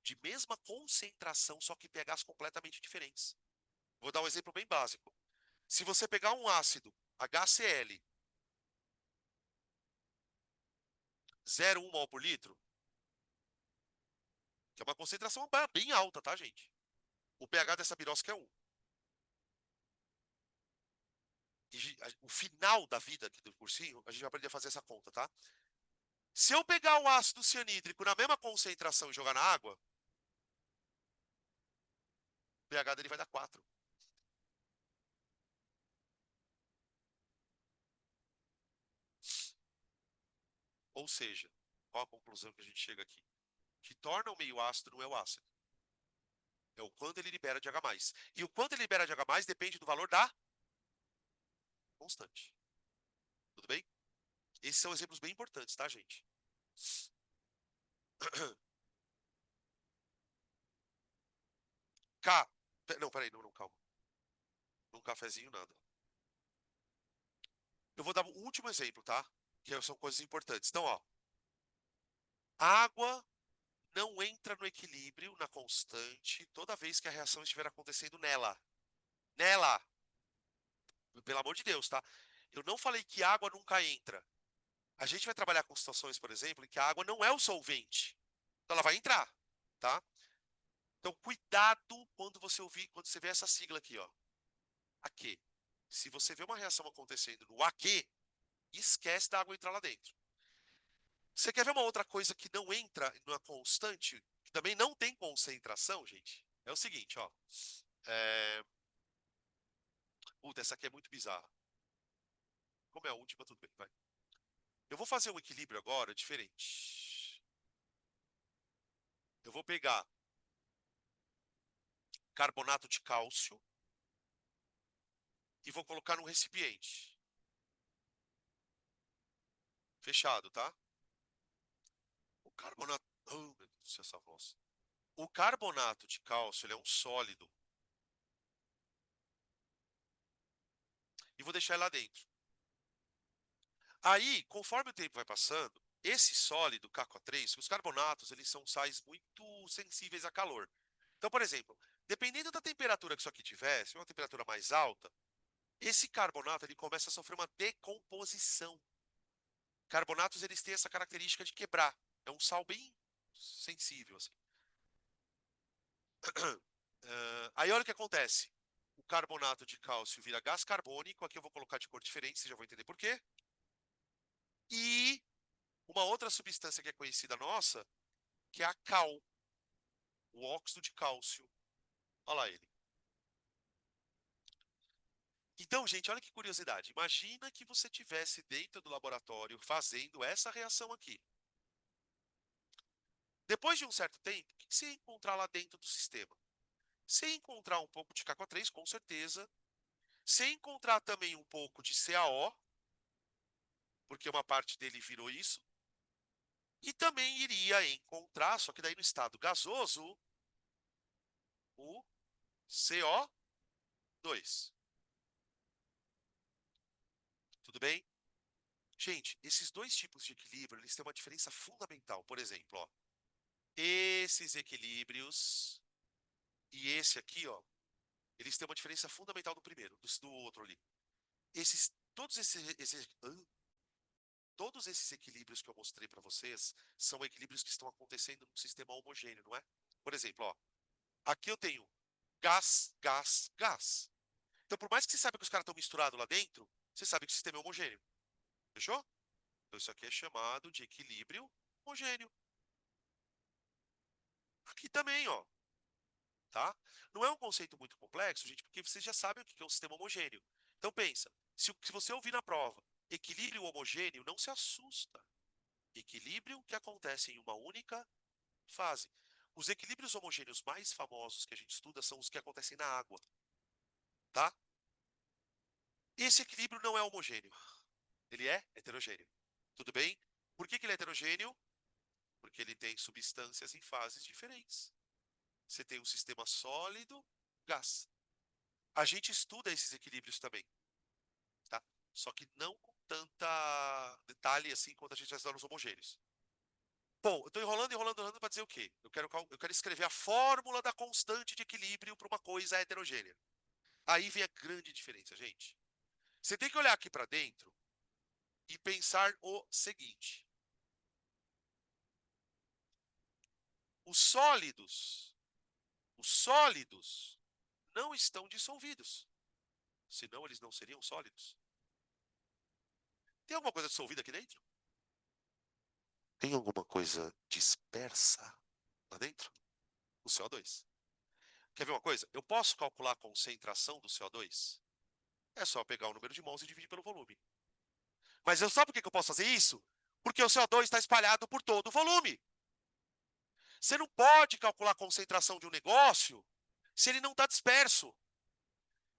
de mesma concentração, só que pHs completamente diferentes. Vou dar um exemplo bem básico. Se você pegar um ácido HCl 0,1 mol por litro, que é uma concentração bem alta, tá, gente? O pH dessa birosca é 1. O final da vida aqui do cursinho, a gente vai aprender a fazer essa conta, tá? Se eu pegar o ácido cianídrico na mesma concentração e jogar na água, o pH dele vai dar 4. Ou seja, qual a conclusão que a gente chega aqui? O que torna o meio ácido não é o ácido. É o quanto ele libera de H+. E o quanto ele libera de H+, depende do valor da constante. Tudo bem? Esses são exemplos bem importantes, tá, gente? K. Não, peraí, não, calma. Num cafezinho, nada. Eu vou dar um último exemplo, tá? Que são coisas importantes. Então, ó, água não entra no equilíbrio, na constante, toda vez que a reação estiver acontecendo nela. Nela! Pelo amor de Deus, tá? Eu não falei que água nunca entra. A gente vai trabalhar com situações, por exemplo, em que a água não é o solvente. Então ela vai entrar, tá? Então cuidado quando você ouvir, quando você vê essa sigla aqui, ó. AQ. Se você vê uma reação acontecendo no AQ, esquece da água entrar lá dentro. Você quer ver uma outra coisa que não entra numa constante, que também não tem concentração, gente? É o seguinte, ó. É... Puta, essa aqui é muito bizarra. Como é a última, tudo bem, vai. Eu vou fazer um equilíbrio agora diferente. Eu vou pegar carbonato de cálcio e vou colocar num recipiente. Fechado, tá? O carbonato. Oh, meu Deus do céu, essa voz. O carbonato de cálcio ele é um sólido. E vou deixar ele lá dentro. Aí, conforme o tempo vai passando, esse sólido, KCO3, os carbonatos, eles são sais muito sensíveis a calor. Então, por exemplo, dependendo da temperatura que isso aqui tiver, se é uma temperatura mais alta, esse carbonato ele começa a sofrer uma decomposição. Carbonatos eles têm essa característica de quebrar. É um sal bem sensível, assim. Aí olha o que acontece. O carbonato de cálcio vira gás carbônico. Aqui eu vou colocar de cor diferente, vocês já vão entender por quê. E uma outra substância que é conhecida nossa, que é a cal, o óxido de cálcio. Olha lá ele. Então, gente, olha que curiosidade. Imagina que você tivesse dentro do laboratório fazendo essa reação aqui. Depois de um certo tempo, o que você ia encontrar lá dentro do sistema? Você ia encontrar um pouco de KCO3, com certeza. Você ia encontrar também um pouco de CaO, porque uma parte dele virou isso. E também iria encontrar, só que daí no estado gasoso, o CO2. Tudo bem? Gente, esses dois tipos de equilíbrio, eles têm uma diferença fundamental. Por exemplo, ó, esses equilíbrios e esse aqui, ó, eles têm uma diferença fundamental do primeiro, do outro ali. Todos esses equilíbrios que eu mostrei para vocês são equilíbrios que estão acontecendo num sistema homogêneo, não é? Por exemplo, ó, aqui eu tenho gás, gás, gás. Então, por mais que você saiba que os caras estão misturados lá dentro, você sabe que o sistema é homogêneo. Fechou? Então, isso aqui é chamado de equilíbrio homogêneo. Aqui também, ó, tá? Não é um conceito muito complexo, gente, porque vocês já sabem o que é um sistema homogêneo. Então, pensa, se você ouvir na prova equilíbrio homogêneo, não se assusta. Equilíbrio que acontece em uma única fase. Os equilíbrios homogêneos mais famosos que a gente estuda são os que acontecem na água, tá? Esse equilíbrio não é homogêneo, ele é heterogêneo. Tudo bem? Por que ele é heterogêneo? Porque ele tem substâncias em fases diferentes. Você tem um sistema sólido, gás. A gente estuda esses equilíbrios também, tá? Só que não com tanta detalhe assim quanto a gente vai estudar nos homogêneos. Bom, eu estou enrolando, enrolando, enrolando para dizer o quê? Eu quero escrever a fórmula da constante de equilíbrio para uma coisa heterogênea. Aí vem a grande diferença, gente. Você tem que olhar aqui para dentro e pensar o seguinte: os sólidos, os sólidos não estão dissolvidos, senão eles não seriam sólidos. Tem alguma coisa dissolvida aqui dentro? Tem alguma coisa dispersa lá dentro? O CO2. Quer ver uma coisa? Eu posso calcular a concentração do CO2? É só pegar o número de mols e dividir pelo volume. Mas eu sabe por que eu posso fazer isso? Porque o CO2 está espalhado por todo o volume. Você não pode calcular a concentração de um negócio se ele não está disperso.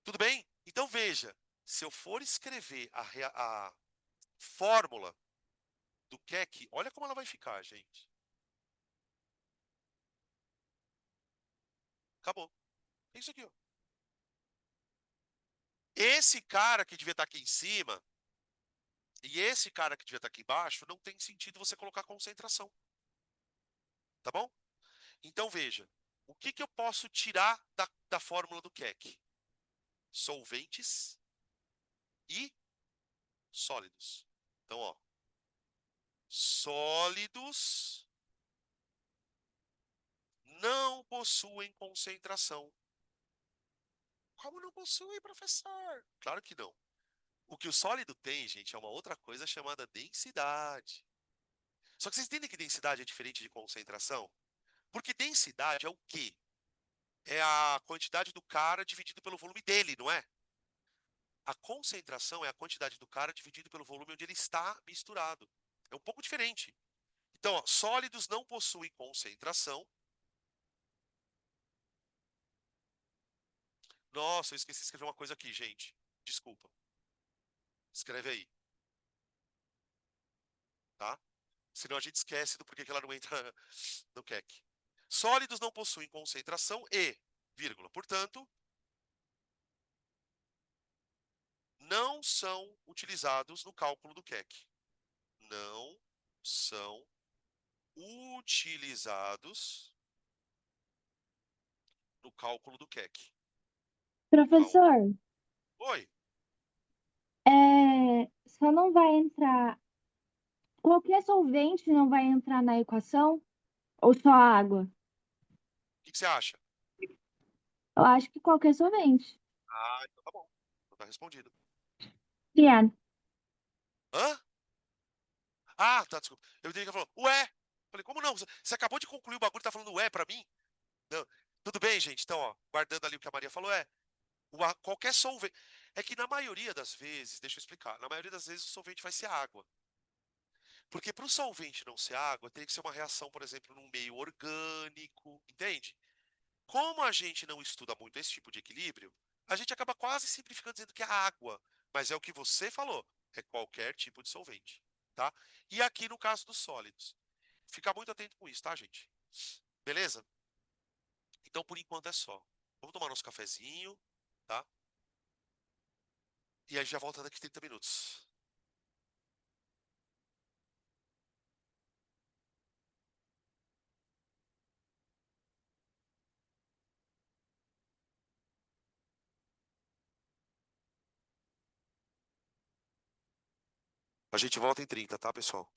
Tudo bem? Então veja, se eu for escrever a fórmula do Keck, olha como ela vai ficar, gente. Acabou. É isso aqui, ó. Esse cara que devia estar aqui em cima e esse cara que devia estar aqui embaixo, não tem sentido você colocar concentração, tá bom? Então veja, o que que eu posso tirar da fórmula do Keck? Solventes e sólidos. Então, ó, sólidos não possuem concentração. Como não possui, professor? Claro que não. O que o sólido tem, gente, é uma outra coisa chamada densidade. Só que vocês entendem que densidade é diferente de concentração? Porque densidade é o quê? É a quantidade do cara dividido pelo volume dele, não é? A concentração é a quantidade do cara dividido pelo volume onde ele está misturado. É um pouco diferente. Então, ó, sólidos não possuem concentração. Nossa, eu esqueci de escrever uma coisa aqui, gente. Desculpa. Escreve aí, tá? Senão a gente esquece do porquê que ela não entra no CAC. Sólidos não possuem concentração e, vírgula, portanto, não são utilizados no cálculo do CAC. Não são utilizados no cálculo do CAC. Professor, Oi, só não vai entrar. Qualquer solvente não vai entrar na equação? Ou só água? o que que você acha? Eu acho que qualquer solvente. Ah, então tá bom. Então tá respondido. Obrigada. Hã? Ah, tá, desculpa. Eu entendi que ela falou, ué. Falei, como não? Você acabou de concluir o bagulho e tá falando ué pra mim? Não. Tudo bem, gente. Então, ó, guardando ali o que a Maria falou, qualquer solvente. É que na maioria das vezes, deixa eu explicar, na maioria das vezes o solvente vai ser água. Porque para o solvente não ser água, teria que ser uma reação, por exemplo, num meio orgânico, entende? Como a gente não estuda muito esse tipo de equilíbrio, a gente acaba quase simplificando dizendo que é água. Mas é o que você falou, é qualquer tipo de solvente, tá? E aqui no caso dos sólidos. Ficar muito atento com isso, tá, gente? Beleza? Então, por enquanto é só. Vamos tomar nosso cafezinho, tá? E aí já volta daqui 30 minutos. A gente volta em 30, tá, pessoal?